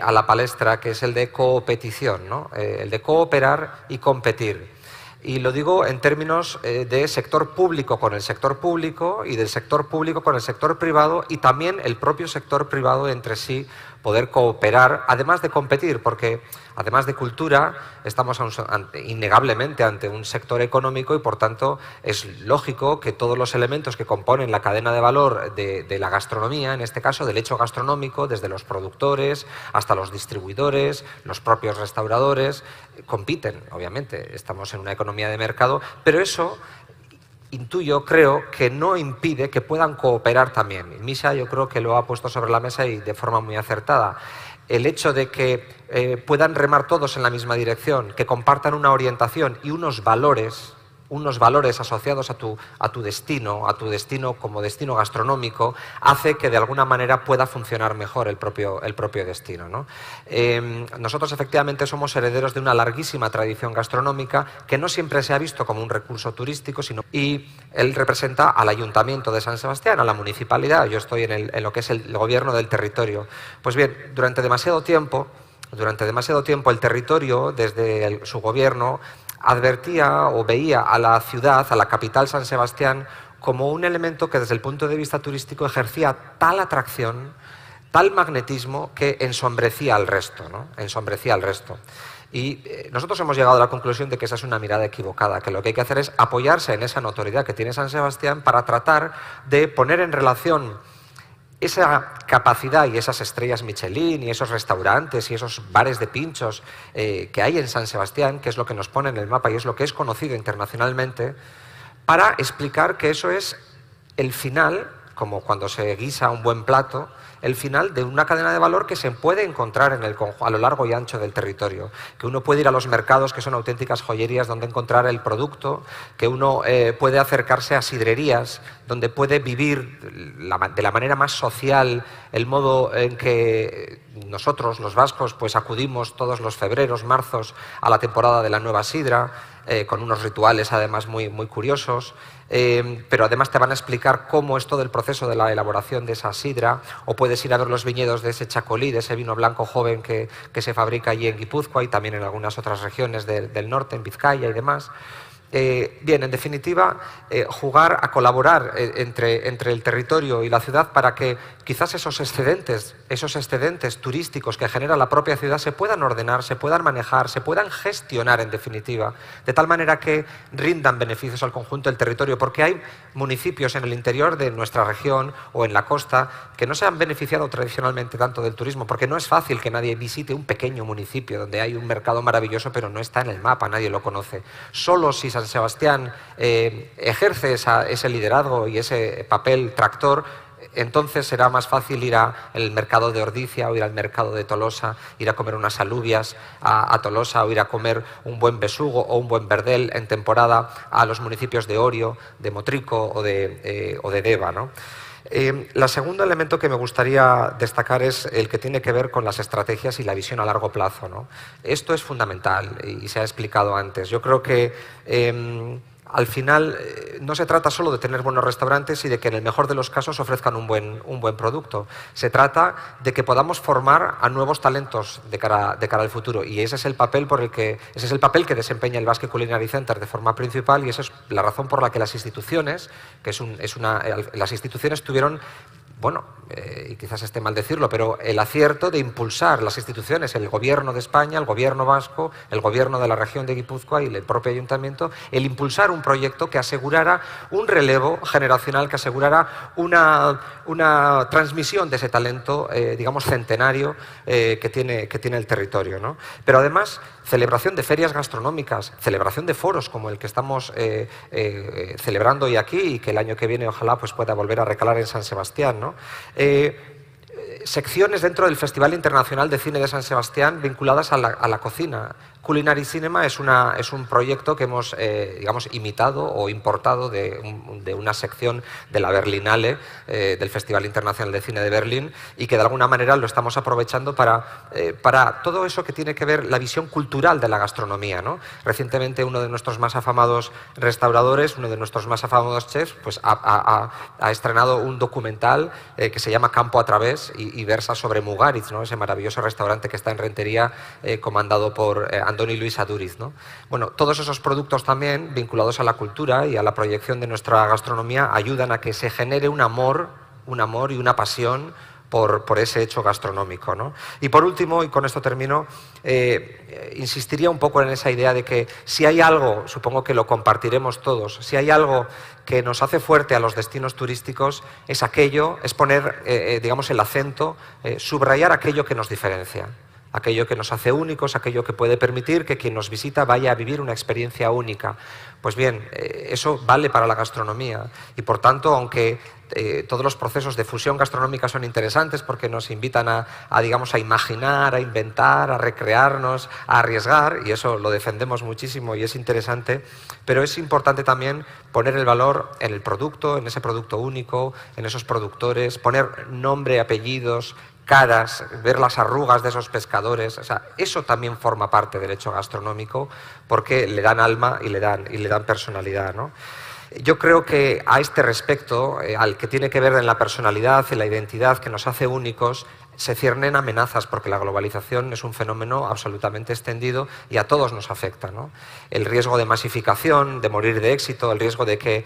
a la palestra, que es el de coopetición, ¿no? El de cooperar y competir. Y lo digo en términos de sector público con el sector público y del sector público con el sector privado y también el propio sector privado entre sí poder cooperar, además de competir, porque además de cultura, estamos innegablemente ante un sector económico y, por tanto, es lógico que todos los elementos que componen la cadena de valor de la gastronomía, en este caso del hecho gastronómico, desde los productores hasta los distribuidores, los propios restauradores, compiten, obviamente. Estamos en una economía de mercado, pero eso, intuyo, creo, que no impide que puedan cooperar también. Misha, yo creo que lo ha puesto sobre la mesa y de forma muy acertada. El hecho de que puedan remar todos en la misma dirección, que compartan una orientación y unos valores asociados a tu destino como destino gastronómico, hace que de alguna manera pueda funcionar mejor el propio destino, ¿no? Nosotros efectivamente somos herederos de una larguísima tradición gastronómica que no siempre se ha visto como un recurso turístico, y él representa al Ayuntamiento de San Sebastián, a la municipalidad. Yo estoy en lo que es el gobierno del territorio. Pues bien, durante demasiado tiempo el territorio, desde su gobierno, advertía o veía a la ciudad, a la capital San Sebastián, como un elemento que desde el punto de vista turístico ejercía tal atracción, tal magnetismo, que ensombrecía al resto, ¿no? Ensombrecía al resto. Y nosotros hemos llegado a la conclusión de que esa es una mirada equivocada, que lo que hay que hacer es apoyarse en esa notoriedad que tiene San Sebastián para tratar de poner en relación esa capacidad y esas estrellas Michelin y esos restaurantes y esos bares de pinchos que hay en San Sebastián, que es lo que nos pone en el mapa y es lo que es conocido internacionalmente, para explicar que eso es el final, como cuando se guisa un buen plato, el final de una cadena de valor que se puede encontrar a lo largo y ancho del territorio. Que uno puede ir a los mercados, que son auténticas joyerías, donde encontrar el producto, que uno puede acercarse a sidrerías, donde puede vivir de la manera más social el modo en que nosotros, los vascos, pues acudimos todos los febreros, marzos, a la temporada de la nueva sidra, con unos rituales además muy, muy curiosos, pero además te van a explicar cómo es todo el proceso de la elaboración de esa sidra, o puedes ir a ver los viñedos de ese chacolí, de ese vino blanco joven que se fabrica allí en Guipúzcoa y también en algunas otras regiones del norte, en Vizcaya y demás. Bien, en definitiva, jugar a colaborar entre el territorio y la ciudad para que quizás esos excedentes turísticos que genera la propia ciudad se puedan ordenar, se puedan manejar, se puedan gestionar, en definitiva, de tal manera que rindan beneficios al conjunto del territorio, porque hay municipios en el interior de nuestra región o en la costa que no se han beneficiado tradicionalmente tanto del turismo, porque no es fácil que nadie visite un pequeño municipio donde hay un mercado maravilloso pero no está en el mapa, nadie lo conoce. Solo si San Sebastián ejerce ese liderazgo y ese papel tractor, entonces será más fácil ir al mercado de Ordizia o ir al mercado de Tolosa, ir a comer unas alubias a Tolosa o ir a comer un buen besugo o un buen verdel en temporada a los municipios de Orio, de Motrico o de Deva, ¿no? El segundo elemento que me gustaría destacar es el que tiene que ver con las estrategias y la visión a largo plazo, ¿no? Esto es fundamental y se ha explicado antes. Yo creo que al final no se trata solo de tener buenos restaurantes y de que en el mejor de los casos ofrezcan un buen producto. Se trata de que podamos formar a nuevos talentos de cara al futuro, y ese es el papel que desempeña el Basque Culinary Center de forma principal, y esa es la razón por la que las instituciones, las instituciones tuvieron, bueno, y quizás esté mal decirlo, pero el acierto de impulsar las instituciones, el Gobierno de España, el Gobierno vasco, el Gobierno de la región de Guipúzcoa y el propio Ayuntamiento, el impulsar un proyecto que asegurara un relevo generacional, que asegurara una transmisión de ese talento, digamos, centenario que tiene el territorio, ¿no? Pero además, celebración de ferias gastronómicas, celebración de foros como el que estamos celebrando hoy aquí y que el año que viene ojalá pues pueda volver a recalar en San Sebastián, ¿no? Secciones dentro del Festival Internacional de Cine de San Sebastián vinculadas a la cocina. Culinary Cinema es un proyecto que hemos digamos, imitado o importado de una sección de la Berlinale, del Festival Internacional de Cine de Berlín, y que de alguna manera lo estamos aprovechando para todo eso que tiene que ver la visión cultural de la gastronomía, ¿no? Recientemente uno de nuestros más afamados restauradores, uno de nuestros más afamados chefs, pues ha estrenado un documental que se llama Campo a través y versa sobre Mugaritz, ¿no? Ese maravilloso restaurante que está en Rentería, comandado por Andoni Luis Aduriz, ¿no? Bueno, todos esos productos también vinculados a la cultura y a la proyección de nuestra gastronomía ayudan a que se genere un amor y una pasión por ese hecho gastronómico, ¿no? Y por último, y con esto termino, insistiría un poco en esa idea de que si hay algo, supongo que lo compartiremos todos, si hay algo que nos hace fuerte a los destinos turísticos, es poner, digamos, el acento, subrayar aquello que nos diferencia. Aquello que nos hace únicos, aquello que puede permitir que quien nos visita vaya a vivir una experiencia única. Pues bien, eso vale para la gastronomía y, por tanto, aunque todos los procesos de fusión gastronómica son interesantes porque nos invitan digamos, a imaginar, a inventar, a recrearnos, a arriesgar, y eso lo defendemos muchísimo y es interesante, pero es importante también poner el valor en el producto, en ese producto único, en esos productores, poner nombre, apellidos, caras, ver las arrugas de esos pescadores, o sea, eso también forma parte del hecho gastronómico porque le dan alma y le dan personalidad, ¿no? Yo creo que a este respecto, al que tiene que ver en la personalidad y la identidad que nos hace únicos, se ciernen amenazas porque la globalización es un fenómeno absolutamente extendido y a todos nos afecta, ¿no? El riesgo de masificación, de morir de éxito, el riesgo de que,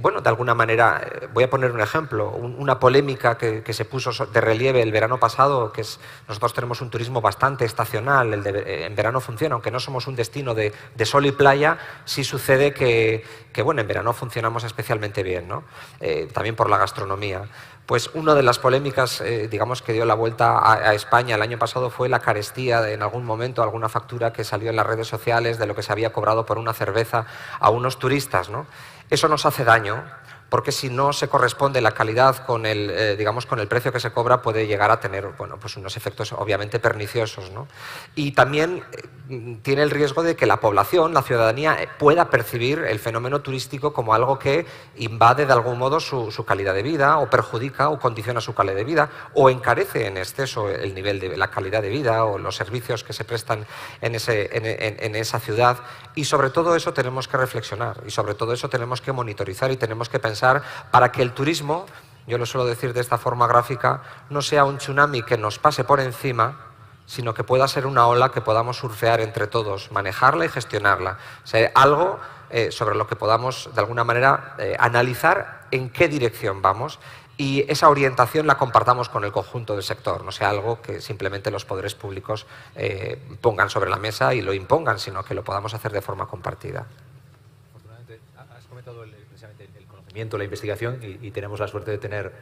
bueno, de alguna manera, voy a poner un ejemplo, una polémica que se puso de relieve el verano pasado, que es, nosotros tenemos un turismo bastante estacional, en verano funciona, aunque no somos un destino de sol y playa, sí sucede que bueno, en verano funcionamos especialmente bien, ¿no? También por la gastronomía. Pues una de las polémicas, digamos, que dio la vuelta a España el año pasado fue la carestía en algún momento, alguna factura que salió en las redes sociales de lo que se había cobrado por una cerveza a unos turistas, ¿no? Eso nos hace daño, porque si no se corresponde la calidad con el, digamos, con el precio que se cobra, puede llegar a tener, bueno, pues unos efectos obviamente perniciosos, ¿no? Y también tiene el riesgo de que la población, la ciudadanía, pueda percibir el fenómeno turístico como algo que invade de algún modo su calidad de vida, o perjudica o condiciona su calidad de vida, o encarece en exceso el nivel de la calidad de vida o los servicios que se prestan en esa ciudad. Y sobre todo eso tenemos que reflexionar, y sobre todo eso tenemos que monitorizar y tenemos que pensar para que el turismo, yo lo suelo decir de esta forma gráfica, no sea un tsunami que nos pase por encima, sino que pueda ser una ola que podamos surfear entre todos, manejarla y gestionarla. O sea, algo sobre lo que podamos, de alguna manera, analizar en qué dirección vamos y esa orientación la compartamos con el conjunto del sector, no sea algo que simplemente los poderes públicos pongan sobre la mesa y lo impongan, sino que lo podamos hacer de forma compartida. Has comentado precisamente el conocimiento, la investigación, y tenemos la suerte de tener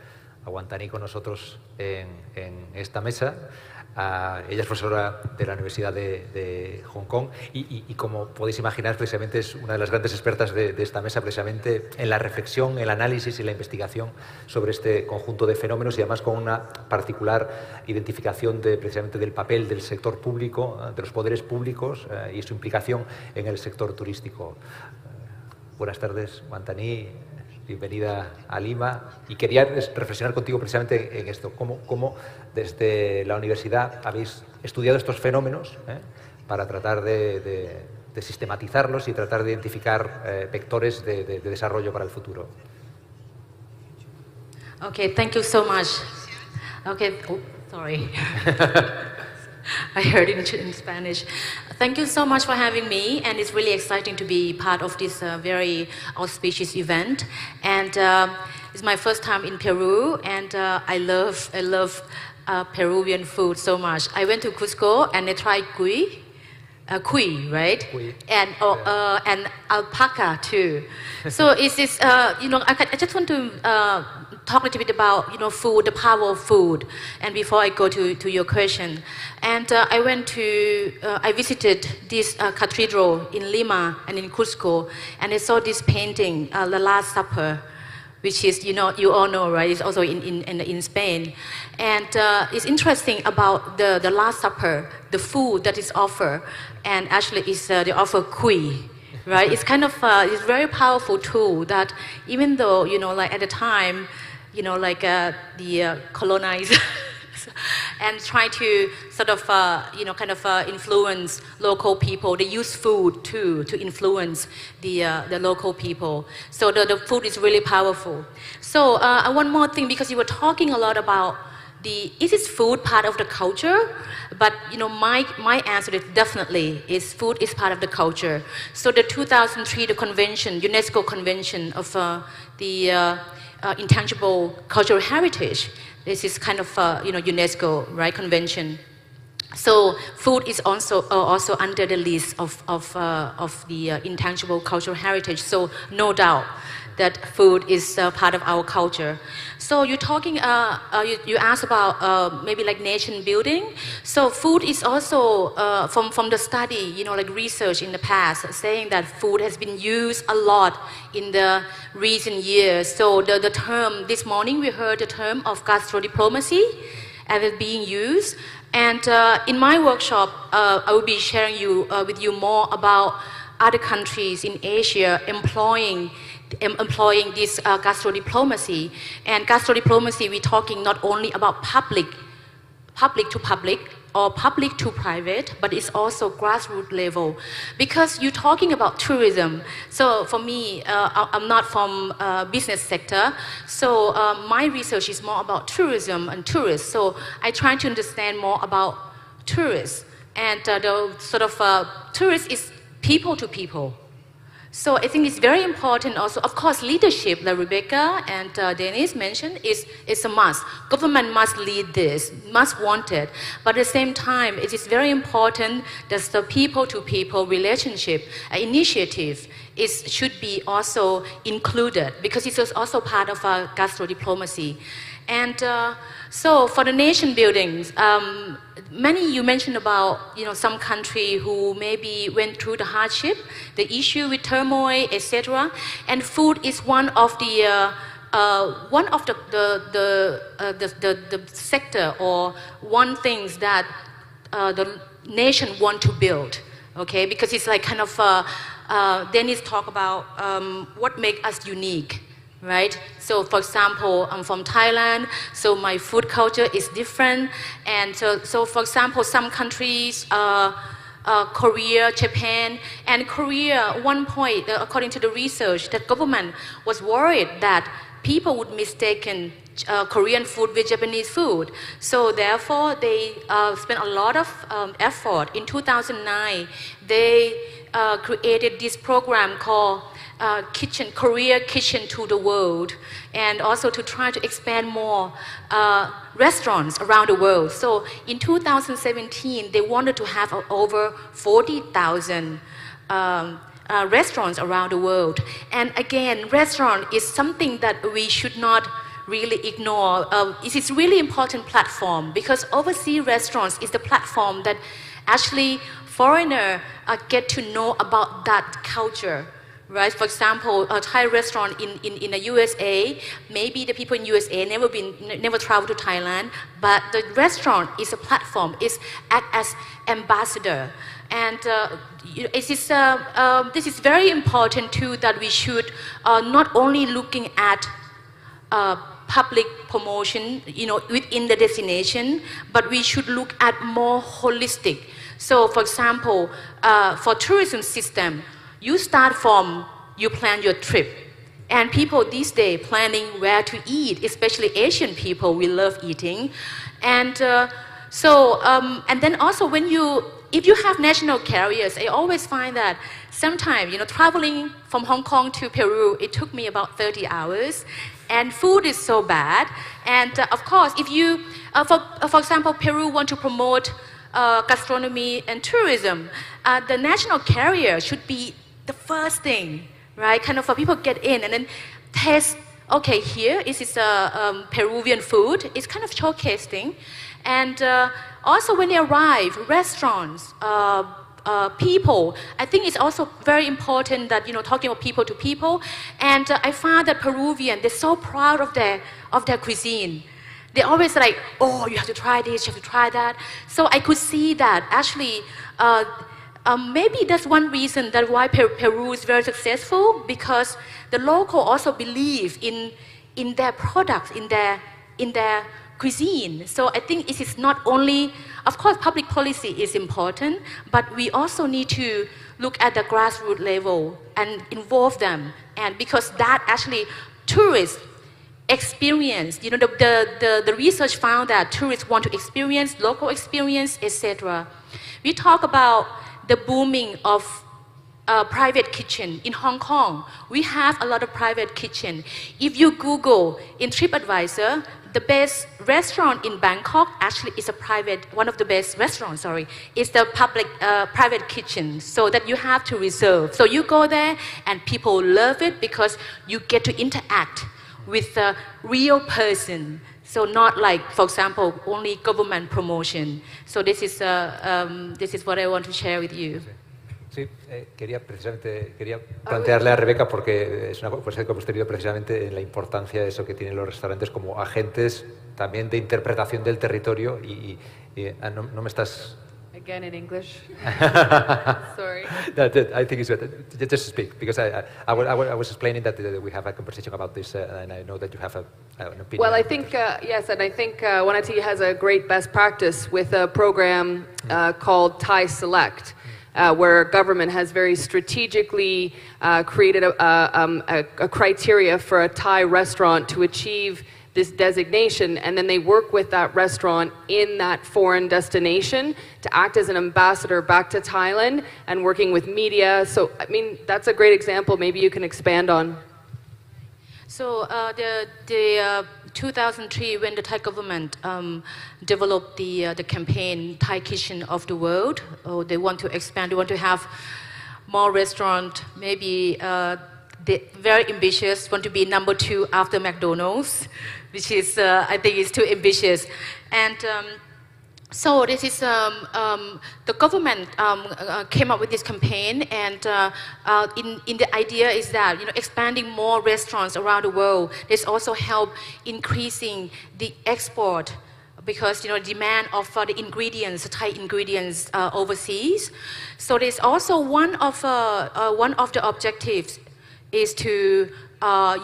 a Wantani con nosotros en esta mesa. Ella es profesora de la Universidad de Hong Kong y como podéis imaginar, precisamente es una de las grandes expertas de esta mesa, precisamente en la reflexión, el análisis y la investigación sobre este conjunto de fenómenos, y además con una particular identificación precisamente del papel del sector público, de los poderes públicos y su implicación en el sector turístico. Buenas tardes, Wantani. Bienvenida a Lima. Y quería reflexionar contigo precisamente en esto. ¿Cómo desde la universidad habéis estudiado estos fenómenos para tratar de sistematizarlos y tratar de identificar vectores de desarrollo para el futuro? Okay, thank you so much. Okay, oh, sorry. I heard in Spanish. Thank you so much for having me, and it's really exciting to be part of this very auspicious event. And it's my first time in Peru, and I love Peruvian food so much. I went to Cusco and I tried cuy, right? Cuy. And alpaca too. So it's this, I just want to talk a little bit about, food, the power of food, and before I go to your question. And I visited this cathedral in Lima and in Cusco, and I saw this painting, The Last Supper, which is, you all know, right? It's also in Spain. And it's interesting about the Last Supper, the food that is offered, and actually they offer cuy. Right? It's kind of it's a very powerful tool that even though, at the time, the colonizer and try to sort of, influence local people. They use food too to influence the local people. So the food is really powerful. So one more thing, because you were talking a lot about is this food part of the culture? But my answer is definitely food is part of the culture. So the 2003 UNESCO convention of the intangible cultural heritage, This is kind of UNESCO, right, convention. So food is also under the list of the intangible cultural heritage. So no doubt that food is part of our culture. So you're talking, you asked about maybe like nation building. So food is also from the study, like research in the past, saying that food has been used a lot in the recent years. So the term, this morning we heard the term of gastrodiplomacy and it being used. And in my workshop, I will be sharing with you more about other countries in Asia employing this gastrodiplomacy. And gastrodiplomacy, we're talking not only about public to public or public to private, but it's also grassroots level. Because you're talking about tourism. So for me, I'm not from business sector, so my research is more about tourism and tourists. So I try to understand more about tourists. And the sort of tourist is people to people. So I think it's very important also, of course, leadership, like Rebecca and Dennis mentioned, is a must. Government must lead this, must want it. But at the same time, it is very important that the people-to-people relationship initiative should be also included because it is also part of gastrodiplomacy. And so for the nation buildings, you mentioned about some country who maybe went through the hardship, the issue with turmoil, etc. And food is one of the sector or one things that the nation want to build. Okay, because it's like kind of Dennis talk about what makes us unique. Right? So for example, I'm from Thailand, so my food culture is different. And so for example, some countries, Korea, Japan, and Korea, at one point, according to the research, the government was worried that people would mistaken Korean food with Japanese food. So therefore, they spent a lot of effort. In 2009, they created this program called Korea Kitchen to the World, and also to try to expand more restaurants around the world. So in 2017, they wanted to have over 40,000 restaurants around the world. And again, restaurant is something that we should not really ignore. It is a really important platform because overseas restaurants is the platform that actually foreigners get to know about that culture. Right? For example, a Thai restaurant in the USA, maybe the people in USA never traveled to Thailand, but the restaurant is a platform, act as ambassador. And this is very important too, that we should not only looking at public promotion, within the destination, but we should look at more holistic. So for example, for tourism system, you start from, you plan your trip. And people these days planning where to eat, especially Asian people, we love eating. And and then also if you have national carriers, I always find that sometimes, traveling from Hong Kong to Peru, it took me about 30 hours. And food is so bad. And of course, if you, for example, Peru want to promote gastronomy and tourism, the national carrier should be the first thing, right? Kind of for people get in and then taste, okay, here is Peruvian food. It's kind of showcasing. And also when they arrive, restaurants, people, I think it's also very important that, talking about people to people. And I found that Peruvian, they're so proud of their cuisine. They always like, oh, you have to try this, you have to try that. So I could see that actually, maybe that's one reason that why Peru is very successful, because the local also believe in their products, in their cuisine. So I think it is not only, of course, public policy is important, but we also need to look at the grassroots level and involve them. And because that actually tourists experience, the research found that tourists want to experience local experience, etc. We talk about the booming of private kitchen. In Hong Kong, we have a lot of private kitchen. If you Google in TripAdvisor, the best restaurant in Bangkok actually is one of the best restaurants, is the private kitchen, so that you have to reserve. So you go there and people love it because you get to interact with a real person. So not like, for example, only government promotion. So this is what I want to share with you. Sí, quería plantearle a Rebeca, porque es una conversación que hemos tenido precisamente en la importancia de eso que tienen los restaurantes como agentes también de interpretación del territorio y no me estás... Again in English. Sorry. I think it's good. Just speak, because I was explaining that we have a conversation about this, and I know that you have an opinion. Well, I think, yes, and I think Wanati has a great best practice with a program called Thai Select, where government has very strategically created a criteria for a Thai restaurant to achieve this designation, and then they work with that restaurant in that foreign destination to act as an ambassador back to Thailand and working with media. So, I mean, that's a great example maybe you can expand on. So the 2003, when the Thai government developed the campaign Thai Kitchen of the World, they want to expand, they want to have more restaurants, maybe they're very ambitious, want to be number 2 after McDonald's, which is, I think is too ambitious. And so this is, the government came up with this campaign, and in the idea is that, expanding more restaurants around the world, this also help increasing the export, because demand of the ingredients, Thai ingredients overseas. So there's also one of the objectives is to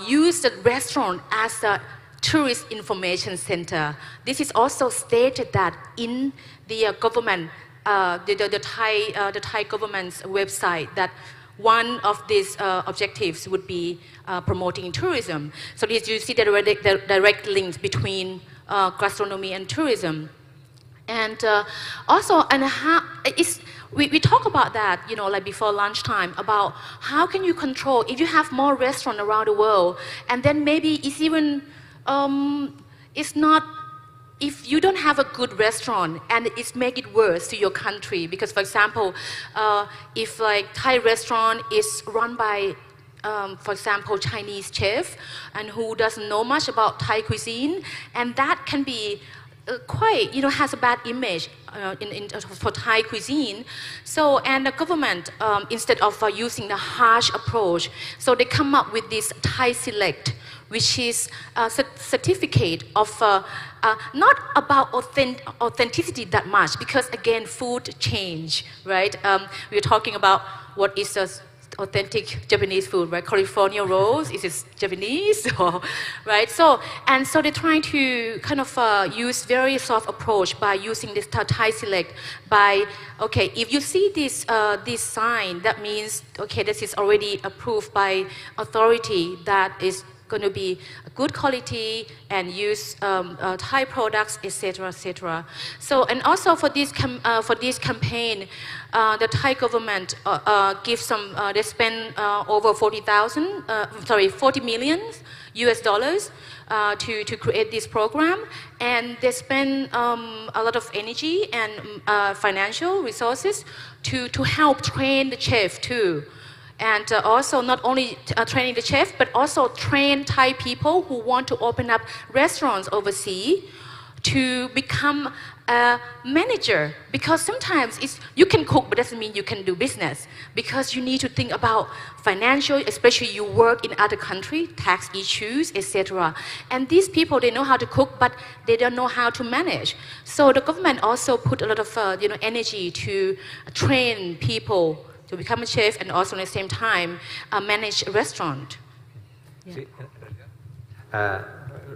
use the restaurant as a tourist information center. This is also stated that in the government, the Thai government's website, that one of these objectives would be promoting tourism. So you see the direct links between gastronomy and tourism. And also, we talk about that, like before lunchtime, about how can you control, if you have more restaurants around the world, and then maybe it's even, it's not, if you don't have a good restaurant and it's make it worse to your country, because for example, if like Thai restaurant is run by for example, Chinese chef, and who doesn't know much about Thai cuisine, and that can be quite, has a bad image for Thai cuisine. So, and the government, instead of using the harsh approach, so they come up with this Thai Select, which is a certificate of, not about authenticity that much, because again, food change, right? We're talking about what is authentic Japanese food, right? California rolls, is it Japanese, right? So they're trying to kind of use very soft approach by using this Thai Select. By, okay, if you see this sign, that means, okay, this is already approved by authority, that is going to be good quality and use Thai products, etc., etc. So, and also for this campaign, the Thai government gives some. They spend over 40 million US dollars to create this program, and they spend a lot of energy and financial resources to help train the chef too. And also not only training the chef, but also train Thai people who want to open up restaurants overseas to become a manager. Because sometimes you can cook, but doesn't mean you can do business. Because you need to think about financial, especially you work in other countries, tax issues, etc. And these people, they know how to cook, but they don't know how to manage. So the government also put a lot of energy to train people to become a chef, and also at the same time manage a restaurant. Yeah. Sí,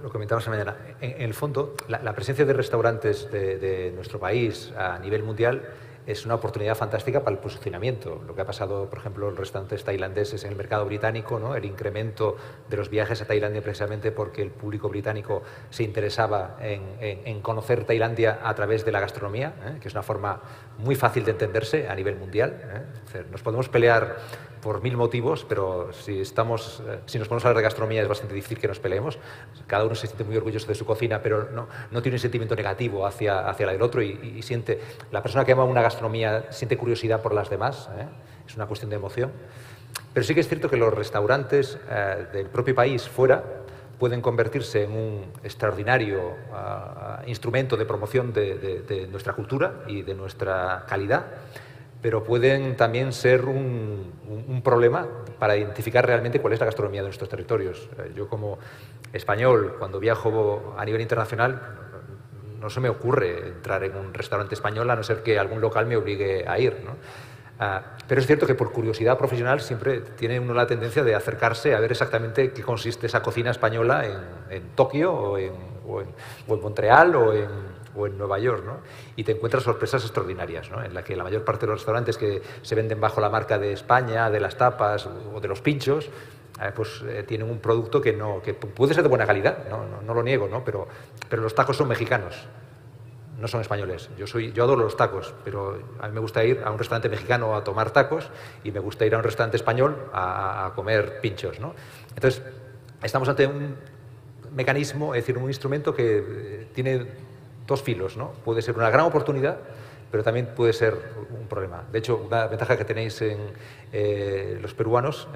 lo comentamos esta mañana. En el fondo, la presencia de restaurantes de nuestro país a nivel mundial es una oportunidad fantástica para el posicionamiento. Lo que ha pasado, por ejemplo, en los restaurantes tailandeses en el mercado británico, ¿no? El incremento de los viajes a Tailandia precisamente porque el público británico se interesaba en conocer Tailandia a través de la gastronomía, que es una forma muy fácil de entenderse a nivel mundial. Es decir, nos podemos pelear por 1000 motivos, pero si nos ponemos a hablar de gastronomía es bastante difícil que nos peleemos. Cada uno se siente muy orgulloso de su cocina, pero no tiene un sentimiento negativo hacia la del otro y siente, la persona que ama una gastronomía siente curiosidad por las demás, es una cuestión de emoción. Pero sí que es cierto que los restaurantes del propio país fuera pueden convertirse en un extraordinario instrumento de promoción de nuestra cultura y de nuestra calidad, pero pueden también ser un problema para identificar realmente cuál es la gastronomía de nuestros territorios. Yo como español, cuando viajo a nivel internacional, no se me ocurre entrar en un restaurante español a no ser que algún local me obligue a ir, ¿no? Pero es cierto que por curiosidad profesional siempre tiene uno la tendencia de acercarse a ver exactamente qué consiste esa cocina española en Tokio o en Montreal o en Nueva York, ¿no? Y te encuentras sorpresas extraordinarias, ¿no? En la que la mayor parte de los restaurantes que se venden bajo la marca de España, de las tapas o de los pinchos, tienen un producto que puede ser de buena calidad, no lo niego, ¿no? Pero los tacos son mexicanos, no son españoles. Yo adoro los tacos, pero a mí me gusta ir a un restaurante mexicano a tomar tacos y me gusta ir a un restaurante español a comer pinchos, ¿no? Entonces, estamos ante un mecanismo, es decir, un instrumento que tiene dos filos, ¿no? Puede ser una gran oportunidad, pero también puede ser un problema. De hecho, una ventaja que tenéis en los peruanos,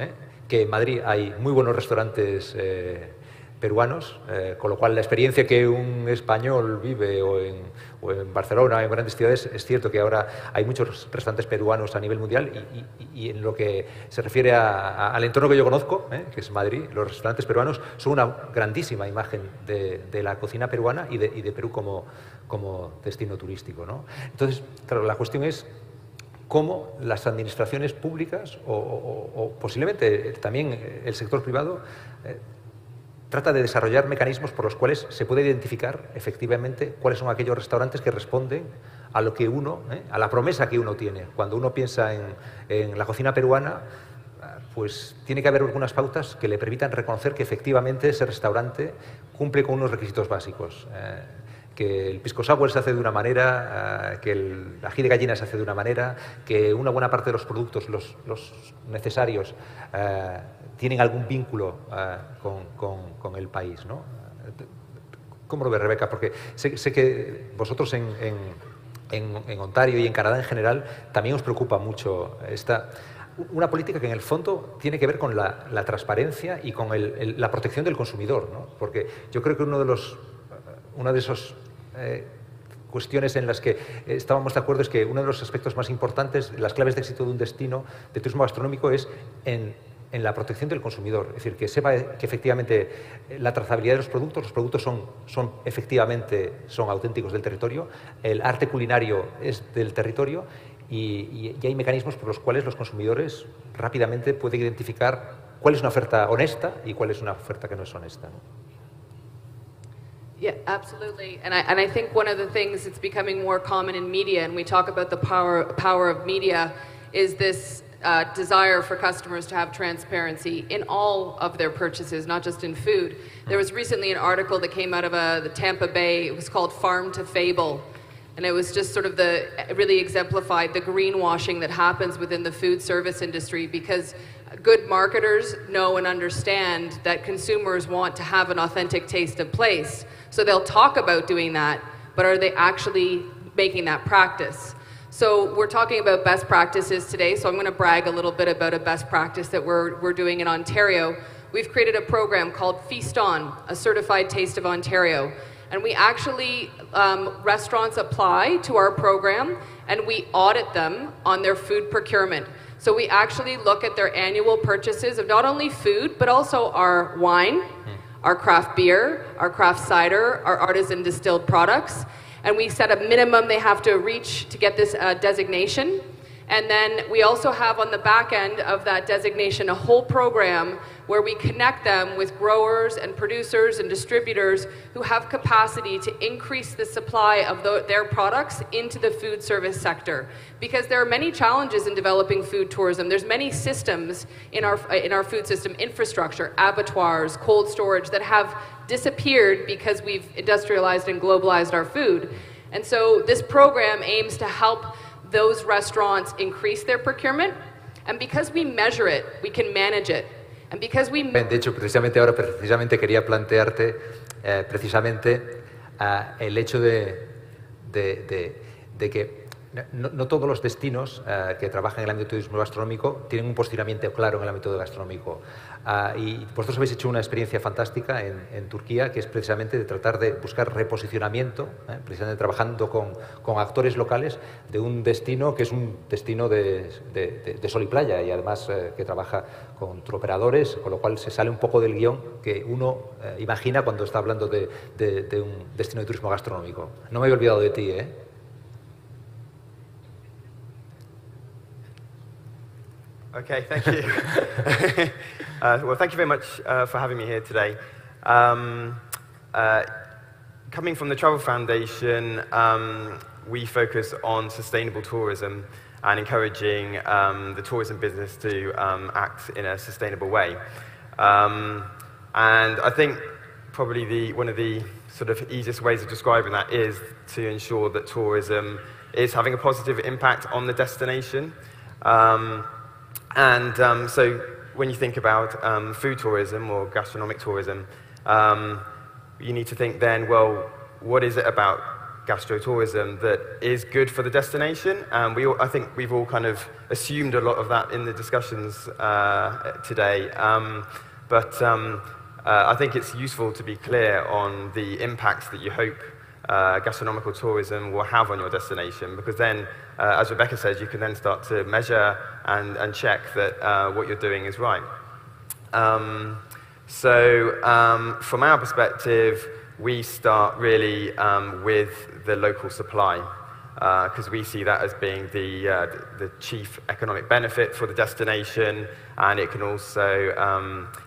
que en Madrid hay muy buenos restaurantes peruanos, con lo cual la experiencia que un español vive o en Barcelona o en grandes ciudades, es cierto que ahora hay muchos restaurantes peruanos a nivel mundial y en lo que se refiere al entorno que yo conozco, que es Madrid, los restaurantes peruanos son una grandísima imagen de la cocina peruana y de Perú como destino turístico, ¿no? Entonces, claro, la cuestión es cómo las administraciones públicas o posiblemente también el sector privado trata de desarrollar mecanismos por los cuales se puede identificar efectivamente cuáles son aquellos restaurantes que responden a lo que a la promesa que uno tiene. Cuando uno piensa en la cocina peruana, pues tiene que haber algunas pautas que le permitan reconocer que efectivamente ese restaurante cumple con unos requisitos básicos. Que el pisco sour se hace de una manera, que el ají de gallina se hace de una manera, que una buena parte de los productos, los necesarios, tienen algún vínculo con el país, ¿no? ¿Cómo lo ve, Rebeca? Porque sé que vosotros en Ontario y en Canadá en general también os preocupa mucho una política que en el fondo tiene que ver con la transparencia y con la protección del consumidor, ¿no? Porque yo creo que una de esas cuestiones en las que estábamos de acuerdo es que uno de los aspectos más importantes, las claves de éxito de un destino de turismo gastronómico es en la protección del consumidor, es decir, que sepa que efectivamente la trazabilidad de los productos son efectivamente auténticos del territorio, el arte culinario es del territorio y hay mecanismos por los cuales los consumidores rápidamente pueden identificar cuál es una oferta honesta y cuál es una oferta que no es honesta, ¿no? Yeah, absolutely. And I think one of the things that's becoming more common in media, and we talk about the power of media, is this desire for customers to have transparency in all of their purchases, not just in food. There was recently an article that came out of the Tampa Bay. It was called Farm to Fable. And it was just sort of really exemplified the greenwashing that happens within the food service industry, because good marketers know and understand that consumers want to have an authentic taste of place. So they'll talk about doing that, but are they actually making that practice? So we're talking about best practices today, so I'm going to brag a little bit about a best practice that we're doing in Ontario. We've created a program called Feast On, a certified taste of Ontario. And we actually, restaurants apply to our program and we audit them on their food procurement. So we actually look at their annual purchases of not only food, but also our wine, our craft beer, our craft cider, our artisan distilled products. And we set a minimum they have to reach to get this designation. And then we also have on the back end of that designation a whole program where we connect them with growers and producers and distributors who have capacity to increase the supply of their products into the food service sector. Because there are many challenges in developing food tourism. There's many systems in our food system, infrastructure, abattoirs, cold storage, that have disappeared because we've industrialized and globalized our food. And so this program aims to help those restaurants increase their procurement, and because we measure it, we can manage it. And because we... De hecho, precisamente quería plantearte el hecho de que no todos los destinos que trabajan en el ámbito del turismo gastronómico tienen un posicionamiento claro en el ámbito gastronómico. Y vosotros habéis hecho una experiencia fantástica en Turquía, que es precisamente de tratar de buscar reposicionamiento, precisamente trabajando con actores locales de un destino que es un destino de sol y playa, y además que trabaja con turoperadores, con lo cual se sale un poco del guión que uno imagina cuando está hablando de un destino de turismo gastronómico. No me he olvidado de ti, ¿eh? Okay, thank you. Well, thank you very much for having me here today. Coming from the Travel Foundation, we focus on sustainable tourism and encouraging the tourism business to act in a sustainable way. And I think probably one of the sort of easiest ways of describing that is to ensure that tourism is having a positive impact on the destination. So when you think about food tourism or gastronomic tourism, you need to think then, well, what is it about gastro-tourism that is good for the destination? I think we've all kind of assumed a lot of that in the discussions today. I think it's useful to be clear on the impacts that you hope gastronomical tourism will have on your destination, because then, as Rebecca says, you can then start to measure and check that what you're doing is right. From our perspective, we start really with the local supply, because we see that as being the chief economic benefit for the destination, and it can also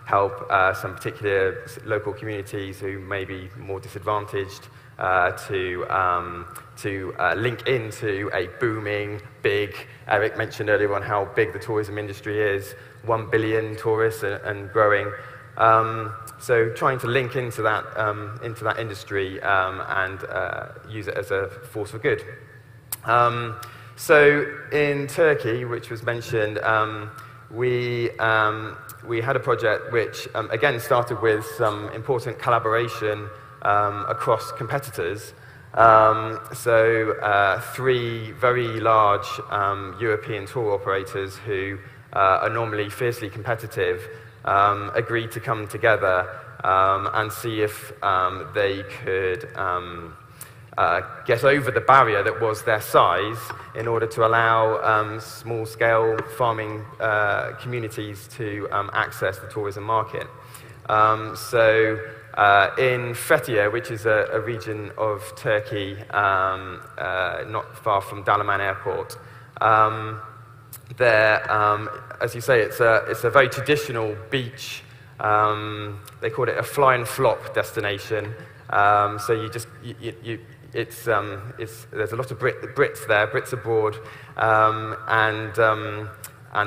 help some particular local communities who may be more disadvantaged to link into a booming, big, Eric mentioned earlier on how big the tourism industry is, 1 billion tourists and growing. So trying to link into that industry and use it as a force for good. So in Turkey, which was mentioned, we had a project which, again, started with some important collaboration across competitors. Three very large European tour operators who are normally fiercely competitive agreed to come together and see if they could get over the barrier that was their size in order to allow small-scale farming communities to access the tourism market. In Fethiye, which is a region of Turkey not far from Dalaman Airport, as you say, it's a very traditional beach. They call it a fly and flop destination. So there's a lot of Brits there, Brits abroad, and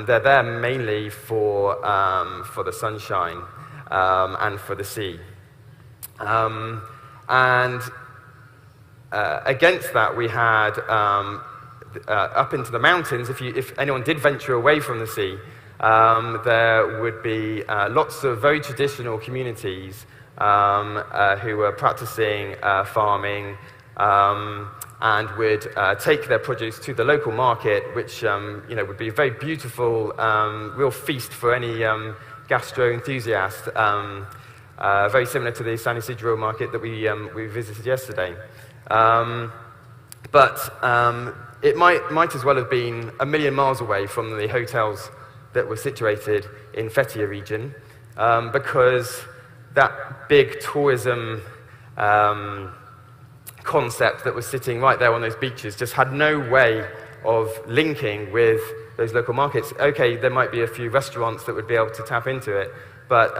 they're there mainly for the sunshine and for the sea. Against that, we had up into the mountains. If anyone did venture away from the sea, there would be lots of very traditional communities who were practicing farming and would take their produce to the local market, which would be a very beautiful, real feast for any gastro enthusiast. Very similar to the San Isidro market that we visited yesterday. It might as well have been a million miles away from the hotels that were situated in Fethiye region, because that big tourism concept that was sitting right there on those beaches just had no way of linking with those local markets. Okay, there might be a few restaurants that would be able to tap into it, but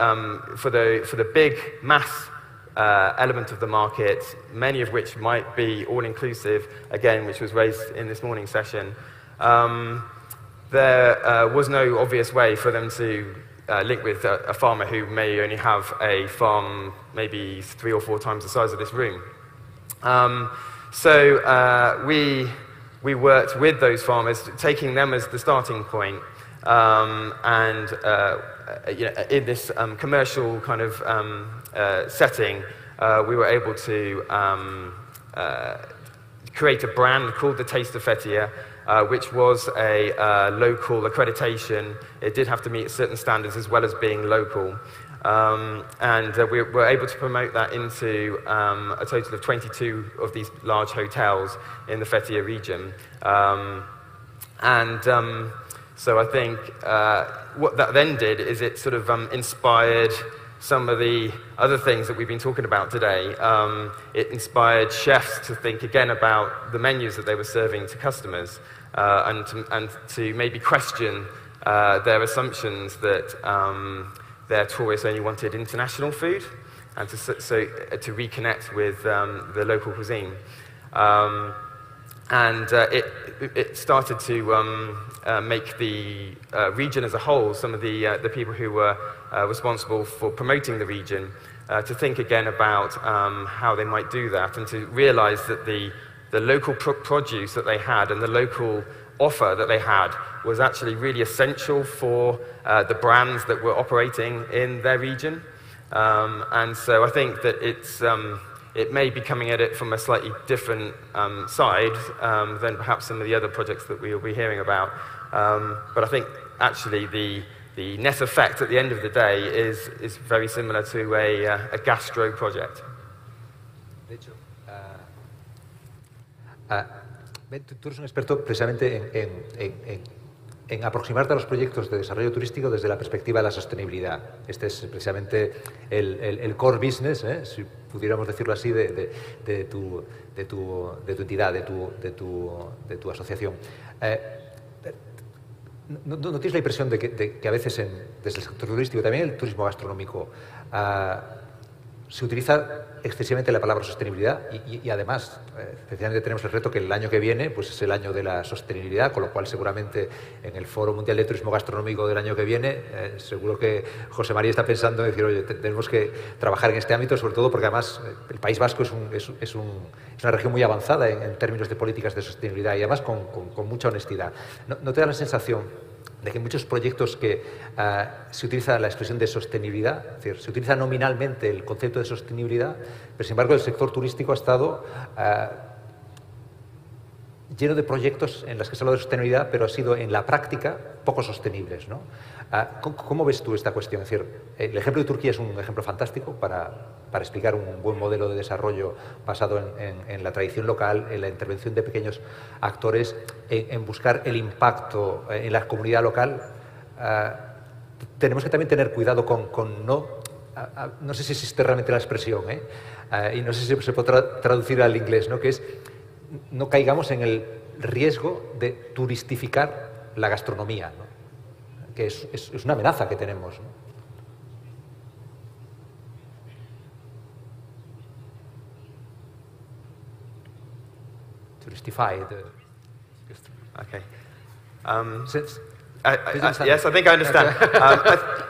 for the big mass element of the market, many of which might be all-inclusive, again, which was raised in this morning's session, there was no obvious way for them to link with a farmer who may only have a farm maybe 3 or 4 times the size of this room. So we worked with those farmers, taking them as the starting point, and in this commercial kind of setting, we were able to create a brand called the Taste of Fethiye, which was a local accreditation. It did have to meet certain standards as well as being local. And we were able to promote that into a total of 22 of these large hotels in the Fethiye region. So I think what that then did is it sort of inspired some of the other things that we've been talking about today. It inspired chefs to think again about the menus that they were serving to customers, and to maybe question their assumptions that their tourists only wanted international food, and to reconnect with the local cuisine. It started to make the region as a whole, some of the people who were responsible for promoting the region, to think again about how they might do that, and to realize that the local produce that they had and the local offer that they had was actually really essential for the brands that were operating in their region. And so I think that it may be coming at it from a slightly different side than perhaps some of the other projects that we'll be hearing about. But I think actually the net effect at the end of the day is very similar to a gastro project. De hecho, Ben, tú eres un experto precisamente en aproximarte a los proyectos de desarrollo turístico desde la perspectiva de la sostenibilidad. Este es precisamente el core business, si pudiéramos decirlo así, de tu entidad, de tu asociación. ¿No tienes la impresión de que a veces desde el sector turístico, también el turismo gastronómico, se utiliza excesivamente la palabra sostenibilidad y además, especialmente tenemos el reto que el año que viene pues es el año de la sostenibilidad, con lo cual seguramente en el Foro Mundial de Turismo Gastronómico del año que viene, seguro que José María está pensando en decir, oye, tenemos que trabajar en este ámbito, sobre todo porque además el País Vasco es una región muy avanzada en términos de políticas de sostenibilidad y además con mucha honestidad. ¿No te da la sensación de que en muchos proyectos que se utiliza la expresión de sostenibilidad, es decir, se utiliza nominalmente el concepto de sostenibilidad, pero sin embargo el sector turístico ha estado lleno de proyectos en los que se habla de sostenibilidad, pero ha sido en la práctica poco sostenibles, ¿no? ¿Cómo ves tú esta cuestión? Es decir, el ejemplo de Turquía es un ejemplo fantástico para explicar un buen modelo de desarrollo basado en la tradición local, en la intervención de pequeños actores, en buscar el impacto en la comunidad local. Tenemos que también tener cuidado con no sé si existe realmente la expresión, y no sé si se puede traducir al inglés, ¿no? Que es no caigamos en el riesgo de turistificar la gastronomía, ¿no? Que es una amenaza que tenemos, ¿no? Touristify the... Okay. Yes, yes, I think I understand.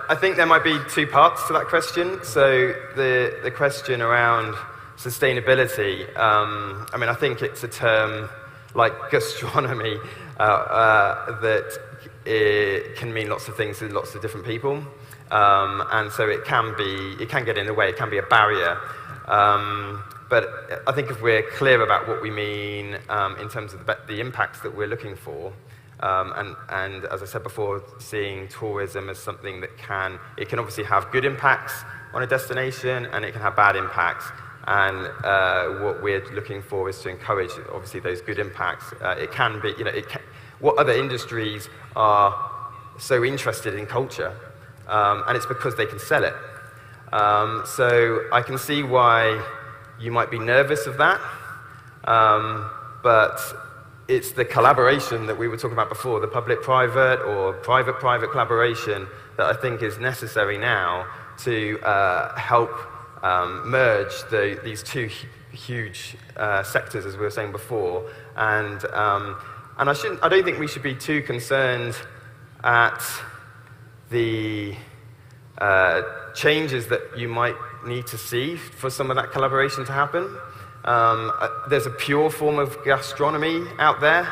I think there might be 2 parts to that question. So the question around sustainability, I mean, I think it's a term like gastronomy that it can mean lots of things to lots of different people, and so it can get in the way. It can be a barrier. But I think if we're clear about what we mean in terms of the impacts that we're looking for, and as I said before, seeing tourism as something that can obviously have good impacts on a destination, and it can have bad impacts. And what we're looking for is to encourage, obviously, those good impacts. It can be, what other industries are so interested in culture, and it's because they can sell it. So I can see why you might be nervous of that, but it's the collaboration that we were talking about before, the public-private or private-private collaboration that I think is necessary now to help merge these two huge sectors, as we were saying before. And I don't think we should be too concerned at the changes that you might need to see for some of that collaboration to happen. There's a pure form of gastronomy out there,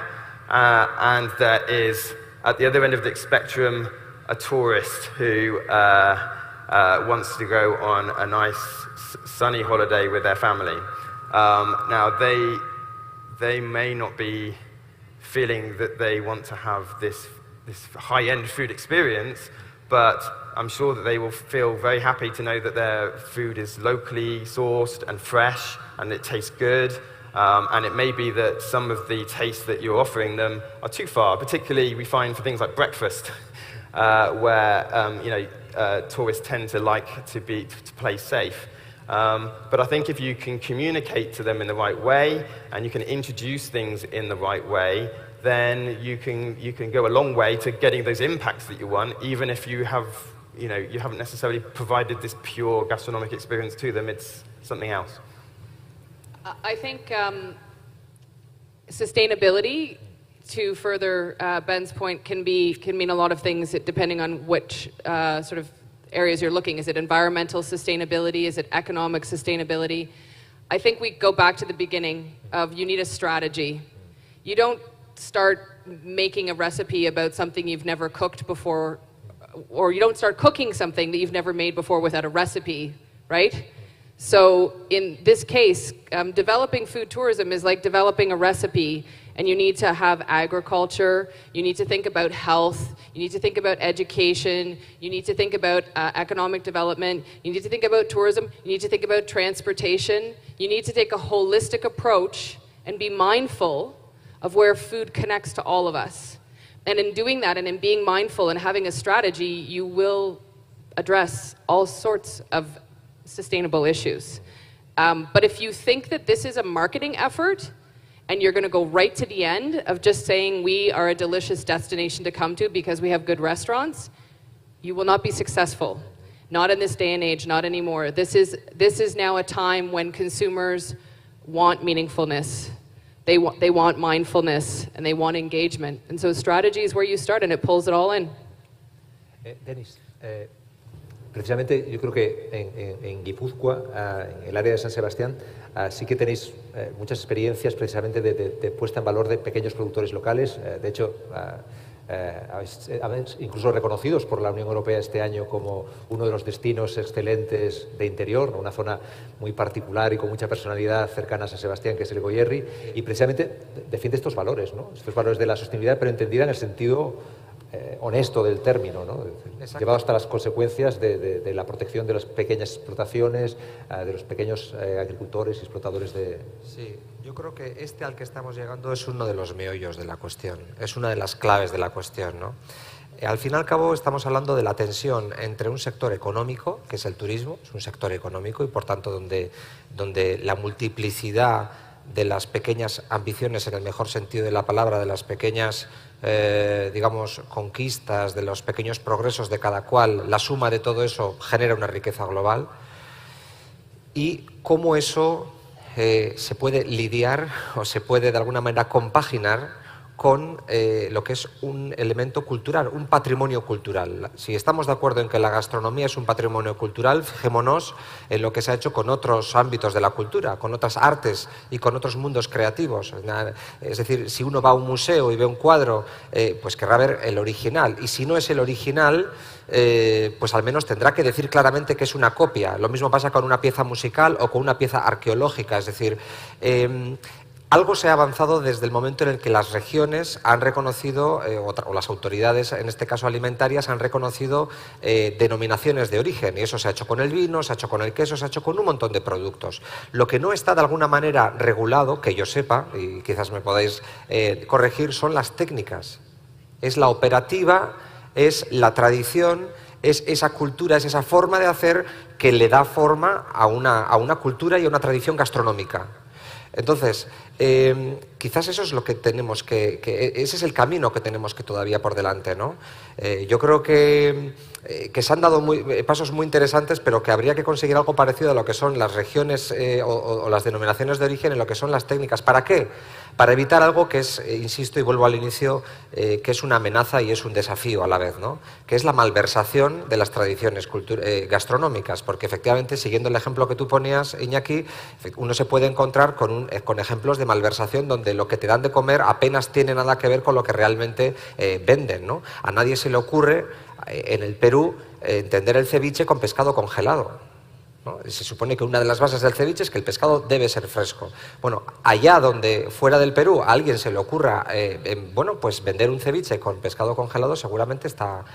and there is, at the other end of the spectrum, a tourist who wants to go on a nice sunny holiday with their family. Now, they may not be feeling that they want to have this high-end food experience, but I'm sure that they will feel very happy to know that their food is locally sourced and fresh, and it tastes good. And it may be that some of the tastes that you're offering them are too far. Particularly, we find for things like breakfast, where tourists tend to like to play safe. But I think if you can communicate to them in the right way, and you can introduce things in the right way, then you can go a long way to getting those impacts that you want, even if you haven't necessarily provided this pure gastronomic experience to them. It's something else. I think sustainability, to further Ben's point, can mean a lot of things depending on which sort of areas you're looking. Is it environmental sustainability? Is it economic sustainability? I think we go back to the beginning of you need a strategy. You don't start making a recipe about something you've never cooked before, or you don't start cooking something that you've never made before without a recipe, right? So in this case, developing food tourism is like developing a recipe, and you need to have agriculture, you need to think about health, you need to think about education, you need to think about economic development, you need to think about tourism, you need to think about transportation, you need to take a holistic approach and be mindful of where food connects to all of us. And in doing that, and in being mindful and having a strategy, you will address all sorts of sustainable issues. But if you think that this is a marketing effort, and you're going to go right to the end of just saying we are a delicious destination to come to because we have good restaurants, you will not be successful. Not in this day and age, not anymore. This is now a time when consumers want meaningfulness. They want mindfulness, and they want engagement. And so strategy is where you start, and it pulls it all in. Denis, precisamente yo creo que en Guipúzcoa, en el área de San Sebastián, sí que tenéis muchas experiencias precisamente de puesta en valor de pequeños productores locales. De hecho, habéis incluso reconocidos por la Unión Europea este año como uno de los destinos excelentes de interior, una zona muy particular y con mucha personalidad cercana a San Sebastián, que es el Goierri, y precisamente defiende estos valores, ¿no? Estos valores de la sostenibilidad, pero entendida en el sentido honesto del término, ¿no? Llevado hasta las consecuencias de la protección de las pequeñas explotaciones, de los pequeños agricultores y explotadores de... Sí, yo creo que al que estamos llegando es uno de los meollos de la cuestión, es una de las claves de la cuestión, ¿no? Al fin y al cabo estamos hablando de la tensión entre un sector económico, que es el turismo, es un sector económico y por tanto donde la multiplicidad de las pequeñas ambiciones, en el mejor sentido de la palabra, de las pequeñas digamos, conquistas, de los pequeños progresos de cada cual, la suma de todo eso genera una riqueza global, y cómo eso se puede lidiar o se puede de alguna manera compaginar con lo que es un elemento cultural, un patrimonio cultural. Si estamos de acuerdo en que la gastronomía es un patrimonio cultural, fijémonos en lo que se ha hecho con otros ámbitos de la cultura, con otras artes y con otros mundos creativos. Es decir, si uno va a un museo y ve un cuadro, pues querrá ver el original, y si no es el original, pues al menos tendrá que decir claramente que es una copia. Lo mismo pasa con una pieza musical o con una pieza arqueológica, es decir, algo se ha avanzado desde el momento en el que las regiones han reconocido, o las autoridades, en este caso alimentarias, han reconocido denominaciones de origen. Y eso se ha hecho con el vino, se ha hecho con el queso, se ha hecho con un montón de productos. Lo que no está de alguna manera regulado, que yo sepa, y quizás me podáis corregir, son las técnicas. Es la operativa, es la tradición, es esa cultura, es esa forma de hacer que le da forma a una cultura y a una tradición gastronómica. Entonces, quizás eso es lo que tenemos ese es el camino que tenemos que todavía por delante, ¿no? Yo creo que se han dado pasos muy interesantes, pero que habría que conseguir algo parecido a lo que son las regiones o las denominaciones de origen en lo que son las técnicas. ¿Para qué? Para evitar algo que es, insisto y vuelvo al inicio, que es una amenaza y es un desafío a la vez, ¿no? Que es la malversación de las tradiciones gastronómicas, porque efectivamente, siguiendo el ejemplo que tú ponías, Iñaki, uno se puede encontrar con ejemplos de malversación donde lo que te dan de comer apenas tiene nada que ver con lo que realmente venden, ¿no? A nadie se le ocurre en el Perú entender el ceviche con pescado congelado, ¿no? Se supone que una de las bases del ceviche es que el pescado debe ser fresco. Bueno, allá donde fuera del Perú a alguien se le ocurra bueno, pues vender un ceviche con pescado congelado, seguramente está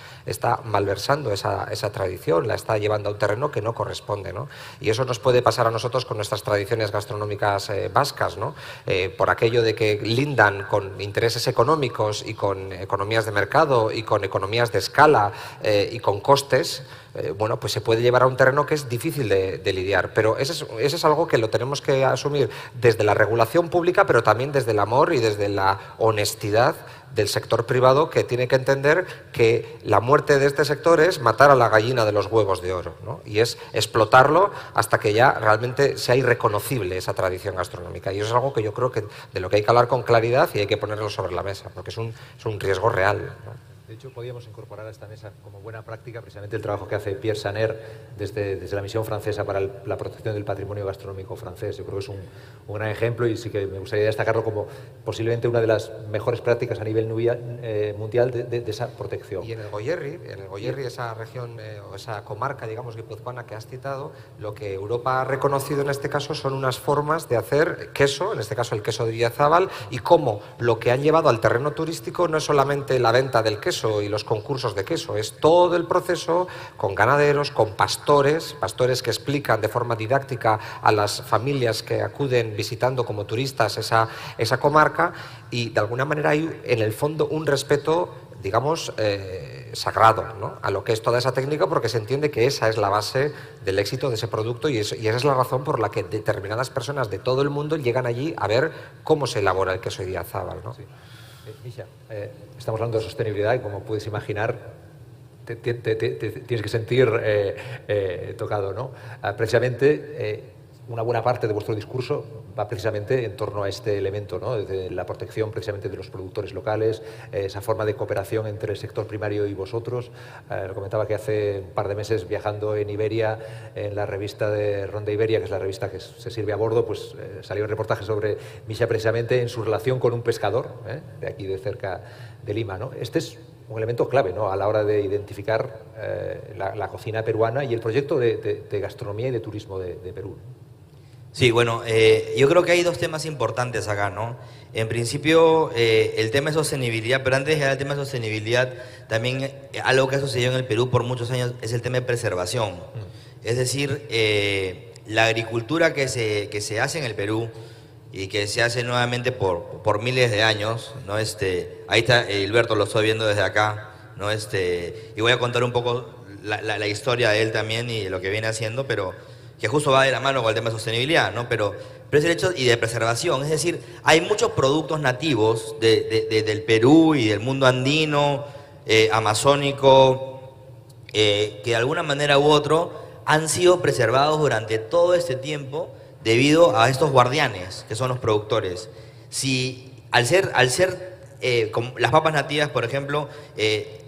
malversando esa tradición, la está llevando a un terreno que no corresponde, ¿no? Y eso nos puede pasar a nosotros con nuestras tradiciones gastronómicas vascas, ¿no? Por aquello de que lindan con intereses económicos y con economías de mercado y con economías de escala y con costes. Bueno, pues se puede llevar a un terreno que es difícil de lidiar, pero ese es algo que lo tenemos que asumir desde la regulación pública, pero también desde el amor y desde la honestidad del sector privado, que tiene que entender que la muerte de este sector es matar a la gallina de los huevos de oro, ¿no? Y es explotarlo hasta que ya realmente sea irreconocible esa tradición gastronómica. Y eso es algo que yo creo que de lo que hay que hablar con claridad y hay que ponerlo sobre la mesa, porque es un riesgo real, ¿no? De hecho, podríamos incorporar a esta mesa como buena práctica precisamente el trabajo que hace Pierre Saner desde la misión francesa para la protección del patrimonio gastronómico francés. Yo creo que es un gran ejemplo y sí que me gustaría destacarlo como posiblemente una de las mejores prácticas a nivel mundial de esa protección. Y en el Goierri, esa región o esa comarca, digamos, guipuzcoana que has citado, lo que Europa ha reconocido en este caso son unas formas de hacer queso, en este caso el queso de Idiazábal, y cómo lo que han llevado al terreno turístico no es solamente la venta del queso y los concursos de queso, es todo el proceso con ganaderos, con pastores que explican de forma didáctica a las familias que acuden visitando como turistas esa comarca, y de alguna manera hay en el fondo un respeto, digamos, sagrado, ¿no?, a lo que es toda esa técnica, porque se entiende que esa es la base del éxito de ese producto y esa es la razón por la que determinadas personas de todo el mundo llegan allí a ver cómo se elabora el queso Idiazábal, ¿no? Sí. Misha, estamos hablando de sostenibilidad y, como puedes imaginar, te tienes que sentir tocado, ¿no? Precisamente una buena parte de vuestro discurso va precisamente en torno a este elemento, ¿no?, de la protección precisamente de los productores locales, esa forma de cooperación entre el sector primario y vosotros. Lo comentaba que hace un par de meses, viajando en Iberia, en la revista de Ronda Iberia, que es la revista que se sirve a bordo, pues salió un reportaje sobre Misha precisamente en su relación con un pescador de aquí de cerca de Lima, ¿no? Este es un elemento clave, ¿no?, a la hora de identificar la cocina peruana y el proyecto de gastronomía y de turismo de Perú. Sí, bueno, yo creo que hay dos temas importantes acá, ¿no? En principio, el tema de sostenibilidad, pero antes de llegar al tema de sostenibilidad, también algo que ha sucedido en el Perú por muchos años es el tema de preservación. Es decir, la agricultura que se hace en el Perú y que se hace nuevamente por miles de años, ¿no? Ahí está Hilberto, lo estoy viendo desde acá, ¿no? Y voy a contar un poco la historia de él también y lo que viene haciendo, pero que justo va de la mano con el tema de sostenibilidad, ¿no? Pero es el hecho y de preservación, es decir, hay muchos productos nativos del Perú y del mundo andino, amazónico, que de alguna manera u otro han sido preservados durante todo este tiempo debido a estos guardianes, que son los productores. Si al ser como las papas nativas, por ejemplo,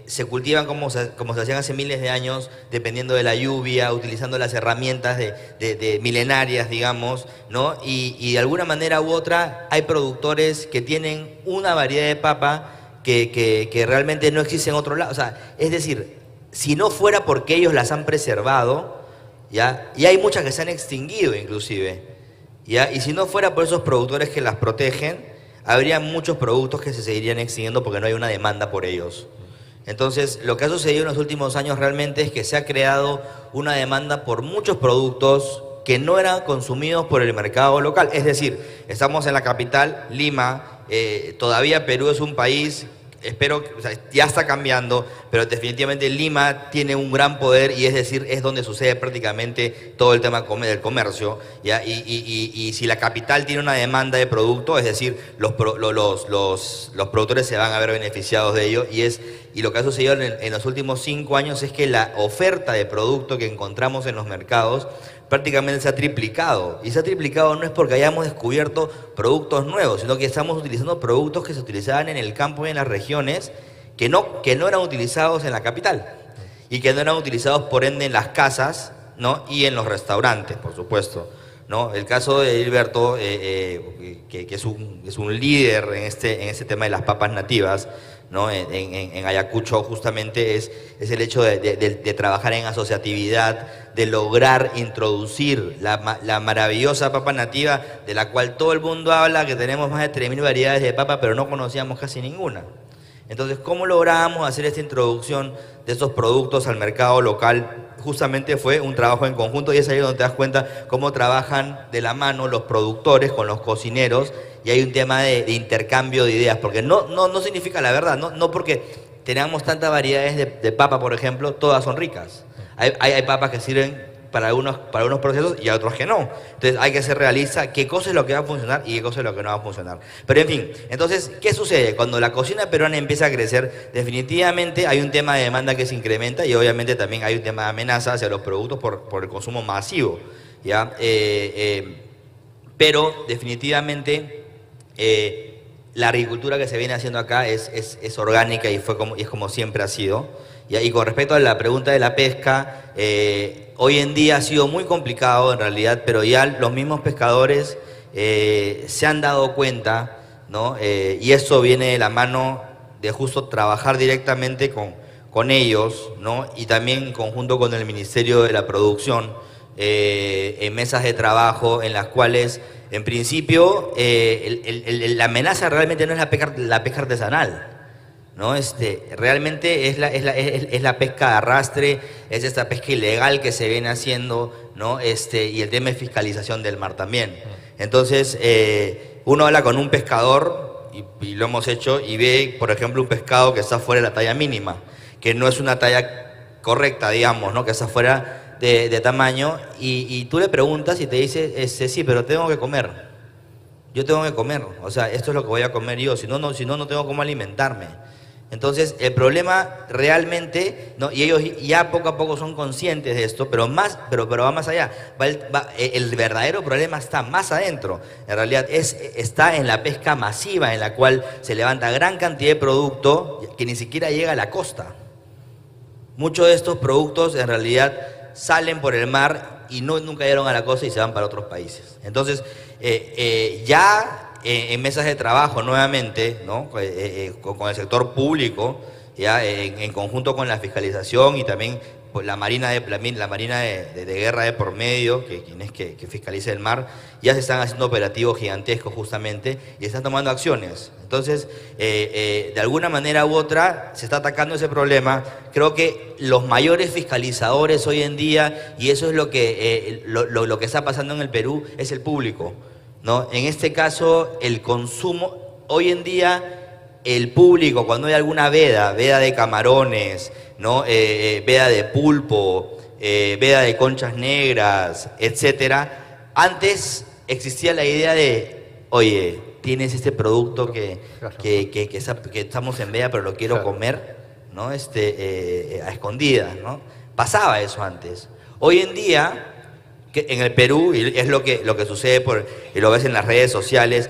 se cultivan como se hacían hace miles de años, dependiendo de la lluvia, utilizando las herramientas de milenarias, digamos, ¿no? Y de alguna manera u otra hay productores que tienen una variedad de papa que realmente no existe en otro lado. O sea, es decir, si no fuera porque ellos las han preservado, ¿ya? Y hay muchas que se han extinguido inclusive, ¿ya? Y si no fuera por esos productores que las protegen, habría muchos productos que se seguirían extinguiendo porque no hay una demanda por ellos. Entonces, lo que ha sucedido en los últimos años realmente es que se ha creado una demanda por muchos productos que no eran consumidos por el mercado local. Es decir, estamos en la capital, Lima, todavía Perú es un país espero, o sea, ya está cambiando, pero definitivamente Lima tiene un gran poder y es decir, es donde sucede prácticamente todo el tema del comercio, ¿ya? Y si la capital tiene una demanda de producto, es decir, los productores se van a ver beneficiados de ello y lo que ha sucedido en los últimos 5 años es que la oferta de producto que encontramos en los mercados prácticamente se ha triplicado. Y se ha triplicado no es porque hayamos descubierto productos nuevos, sino que estamos utilizando productos que se utilizaban en el campo y en las regiones que no eran utilizados en la capital y que no eran utilizados por ende en las casas, ¿no? Y en los restaurantes, por supuesto, ¿no? El caso de Hilberto, que es un líder en este tema de las papas nativas, ¿no? En Ayacucho justamente es el hecho de trabajar en asociatividad, de lograr introducir la maravillosa papa nativa de la cual todo el mundo habla, que tenemos más de 3.000 variedades de papa, pero no conocíamos casi ninguna. Entonces, ¿cómo logramos hacer esta introducción de estos productos al mercado local? Justamente fue un trabajo en conjunto y es ahí donde te das cuenta cómo trabajan de la mano los productores con los cocineros y hay un tema de intercambio de ideas, porque no significa la verdad, no porque tengamos tantas variedades de papa, por ejemplo, todas son ricas. Hay papas que sirven para unos procesos y a otros que no. Entonces hay que ser realista, qué cosa es lo que va a funcionar y qué cosa es lo que no va a funcionar. Pero en fin, entonces, ¿qué sucede? Cuando la cocina peruana empieza a crecer, definitivamente hay un tema de demanda que se incrementa y obviamente también hay un tema de amenaza hacia los productos por el consumo masivo, ¿ya? Pero definitivamente la agricultura que se viene haciendo acá es orgánica y es como siempre ha sido. Y con respecto a la pregunta de la pesca, hoy en día ha sido muy complicado en realidad, pero ya los mismos pescadores se han dado cuenta, ¿no? Y eso viene de la mano de justo trabajar directamente con ellos, ¿no? Y también en conjunto con el Ministerio de la Producción, en mesas de trabajo en las cuales, en principio, la amenaza realmente no es la pesca artesanal, ¿no? Realmente es la pesca de arrastre, es esta pesca ilegal que se viene haciendo, ¿no? Y el tema de fiscalización del mar también. Entonces, uno habla con un pescador, y lo hemos hecho, y ve, por ejemplo, un pescado que está fuera de la talla mínima, que no es una talla correcta, digamos, ¿no? Que está fuera de tamaño, y tú le preguntas y te dice, sí, pero tengo que comer. Yo tengo que comer, o sea, esto es lo que voy a comer yo, si no tengo cómo alimentarme. Entonces, el problema realmente, ¿no? Y ellos ya poco a poco son conscientes de esto, pero va más allá. El verdadero problema está más adentro. En realidad, está en la pesca masiva, en la cual se levanta gran cantidad de producto que ni siquiera llega a la costa. Muchos de estos productos, en realidad, salen por el mar y nunca llegaron a la costa y se van para otros países. Entonces, ya en mesas de trabajo nuevamente, ¿no? Con el sector público, ya en conjunto con la fiscalización y también la Marina de Guerra de por medio, que fiscaliza el mar, ya se están haciendo operativos gigantescos justamente y están tomando acciones. Entonces, de alguna manera u otra se está atacando ese problema. Creo que los mayores fiscalizadores hoy en día, y eso es lo que está pasando en el Perú, es el público, ¿no? En este caso, el consumo, hoy en día, el público, cuando hay alguna veda de camarones, ¿no? Veda de pulpo, veda de conchas negras, etcétera, antes existía la idea de, oye, tienes este producto que estamos en veda, pero lo quiero comer, ¿no? A escondidas, ¿no? Pasaba eso antes. Hoy en día, en el Perú, y es lo que sucede, y lo ves en las redes sociales,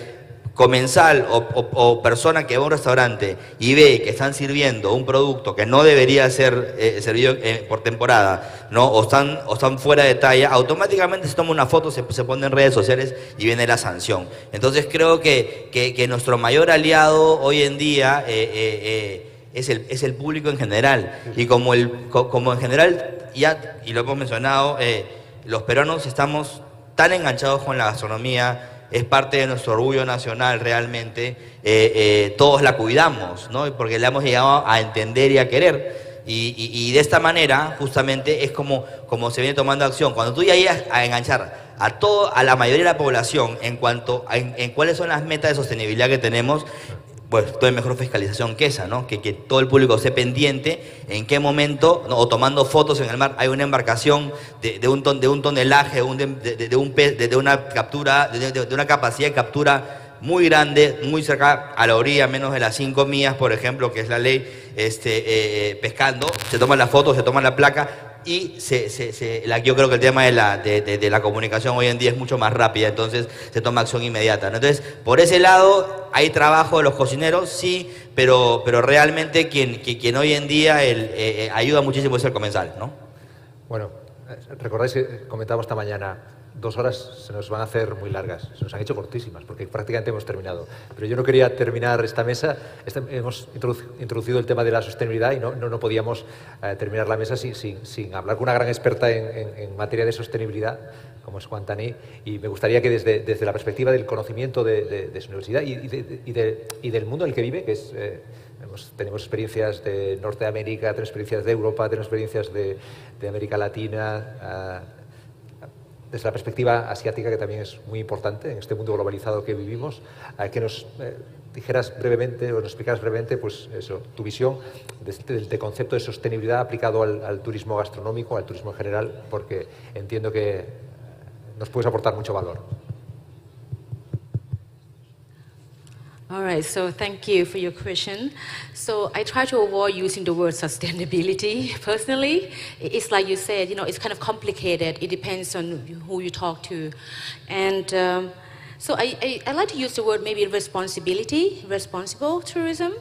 comensal o persona que va a un restaurante y ve que están sirviendo un producto que no debería ser servido por temporada, ¿no? o están fuera de talla, automáticamente se toma una foto, se pone en redes sociales y viene la sanción. Entonces creo que nuestro mayor aliado hoy en día es el público en general. Y como en general, ya, y lo hemos mencionado, los peruanos estamos tan enganchados con la gastronomía, es parte de nuestro orgullo nacional realmente, todos la cuidamos, ¿no? Porque la hemos llegado a entender y a querer. Y de esta manera, justamente, es como se viene tomando acción. Cuando tú ya llegas a enganchar a la mayoría de la población en cuanto en cuáles son las metas de sostenibilidad que tenemos, pues no hay mejor fiscalización que esa, ¿no? Que todo el público esté pendiente en qué momento, ¿no? O tomando fotos en el mar, hay una embarcación de un tonelaje, de una captura, de una capacidad de captura muy grande, muy cerca a la orilla, menos de las 5 millas, por ejemplo, que es la ley, pescando, se toma la foto, se toma la placa y yo creo que el tema de la comunicación hoy en día es mucho más rápida, entonces se toma acción inmediata, ¿no? Entonces, por ese lado, hay trabajo de los cocineros, sí, pero realmente quien hoy en día ayuda muchísimo es el comensal, ¿no? Bueno, recordáis que comentábamos esta mañana, 2 horas se nos van a hacer muy largas, se nos han hecho cortísimas, porque prácticamente hemos terminado. Pero yo no quería terminar esta mesa, hemos introducido el tema de la sostenibilidad y no podíamos terminar la mesa sin hablar con una gran experta en materia de sostenibilidad, como es Juan Taní, y me gustaría que desde la perspectiva del conocimiento de su universidad y del mundo en el que vive, que es... tenemos experiencias de Norteamérica, tenemos experiencias de Europa, tenemos experiencias de América Latina, desde la perspectiva asiática, que también es muy importante en este mundo globalizado que vivimos, que nos dijeras brevemente o nos explicaras brevemente, pues eso, tu visión del concepto de sostenibilidad aplicado al turismo gastronómico, al turismo en general, porque entiendo que nos puedes aportar mucho valor. All right, so thank you for your question. So I try to avoid using the word sustainability personally. It's like you said, it's kind of complicated. It depends on who you talk to. And so I like to use the word maybe responsible tourism,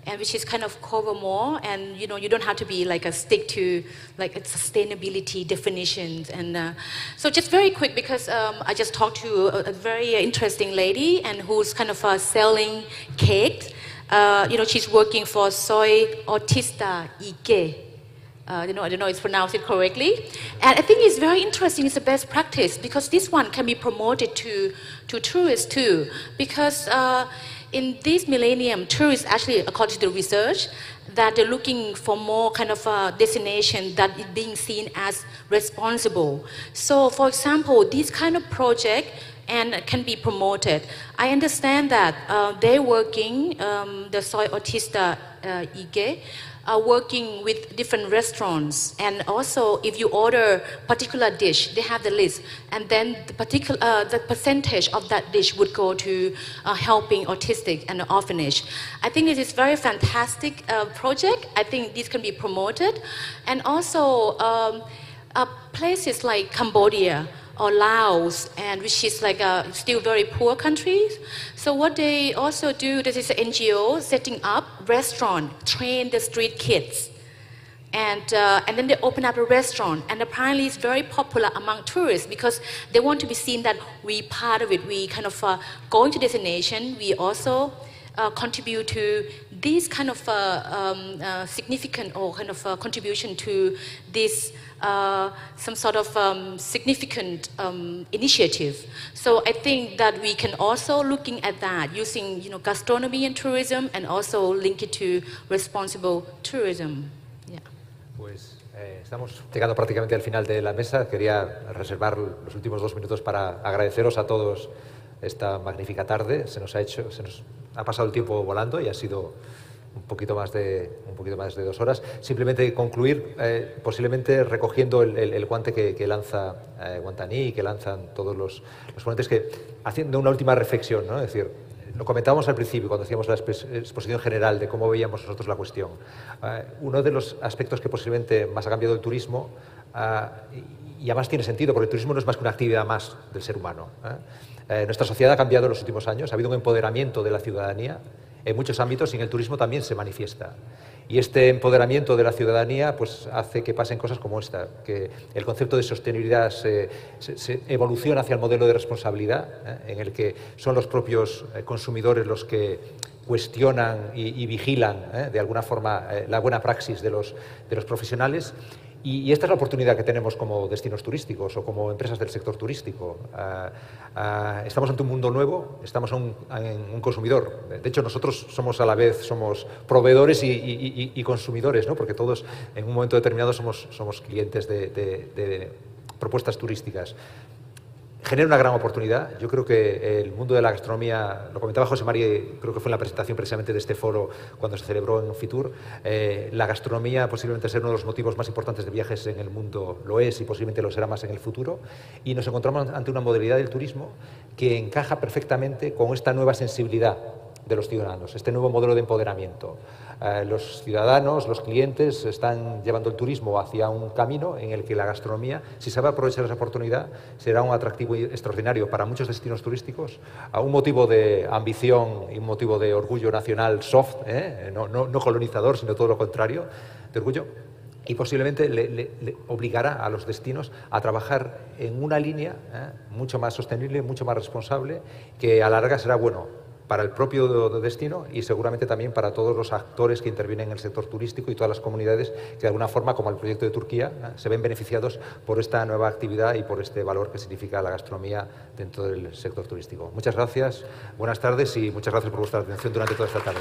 and which is kind of cover more, and you don't have to be like stick to like a sustainability definitions. And so just very quick, because I just talked to a very interesting lady, and who's kind of selling cakes. She's working for Soy Artista Ike. I don't know if it's pronounced it correctly. And I think it's very interesting, it's a best practice, because this one can be promoted to tourists too. Because in this millennium, tourists actually, according to the research, that they're looking for more kind of a destination that is being seen as responsible. So for example, this kind of project can be promoted. I understand that they're working, the Soy Artista Ike, are working with different restaurants, and also if you order particular dish, they have the list, and then the percentage of that dish would go to helping autistic and orphanage. I think this is very fantastic project. I think this can be promoted, and also places like Cambodia or Laos, and which is like still very poor countries. So what they also do, this is an NGO setting up restaurant, train the street kids. And then they open up a restaurant, and apparently it's very popular among tourists because they want to be seen that we part of it. We kind of going to destination, we also contribute to this kind of significant or kind of contribution to this some sort of significant initiative. So I think that we can also looking at that using gastronomy and tourism, and also link it to responsible tourism. Yeah. Pues estamos llegando prácticamente al final de la mesa. Quería reservar los últimos 2 minutos para agradeceros a todos esta magnífica tarde. Se nos ha pasado el tiempo volando y ha sido un poquito más de 2 horas. Simplemente concluir, posiblemente recogiendo el guante que lanza Juan Taní y que lanzan todos los ponentes, que haciendo una última reflexión, ¿no? Es decir, lo comentábamos al principio cuando hacíamos la exposición general de cómo veíamos nosotros la cuestión. Uno de los aspectos que posiblemente más ha cambiado el turismo, y además tiene sentido, porque el turismo no es más que una actividad más del ser humano. Nuestra sociedad ha cambiado en los últimos años, ha habido un empoderamiento de la ciudadanía en muchos ámbitos, y en el turismo también se manifiesta. Y este empoderamiento de la ciudadanía pues hace que pasen cosas como esta, que el concepto de sostenibilidad se evoluciona hacia el modelo de responsabilidad, en el que son los propios consumidores los que cuestionan y vigilan de alguna forma la buena praxis de los profesionales. Y esta es la oportunidad que tenemos como destinos turísticos o como empresas del sector turístico. Estamos ante un mundo nuevo, estamos en un consumidor. De hecho, nosotros somos a la vez proveedores y consumidores, ¿no? Porque todos en un momento determinado somos clientes de propuestas turísticas. genera una gran oportunidad. Yo creo que el mundo de la gastronomía, lo comentaba José María, creo que fue en la presentación precisamente de este foro cuando se celebró en Fitur, la gastronomía posiblemente sea uno de los motivos más importantes de viajes en el mundo, lo es y posiblemente lo será más en el futuro, y nos encontramos ante una modalidad del turismo que encaja perfectamente con esta nueva sensibilidad de los ciudadanos, este nuevo modelo de empoderamiento. Los ciudadanos, los clientes están llevando el turismo hacia un camino en el que la gastronomía, si sabe aprovechar esa oportunidad, será un atractivo extraordinario para muchos destinos turísticos, un motivo de ambición y un motivo de orgullo nacional soft, no colonizador, sino todo lo contrario, de orgullo. Y posiblemente le obligará a los destinos a trabajar en una línea mucho más sostenible, mucho más responsable, que a la larga será bueno para el propio destino y seguramente también para todos los actores que intervienen en el sector turístico y todas las comunidades que de alguna forma, como el proyecto de Turquía, se ven beneficiados por esta nueva actividad y por este valor que significa la gastronomía dentro del sector turístico. Muchas gracias, buenas tardes y muchas gracias por vuestra atención durante toda esta tarde.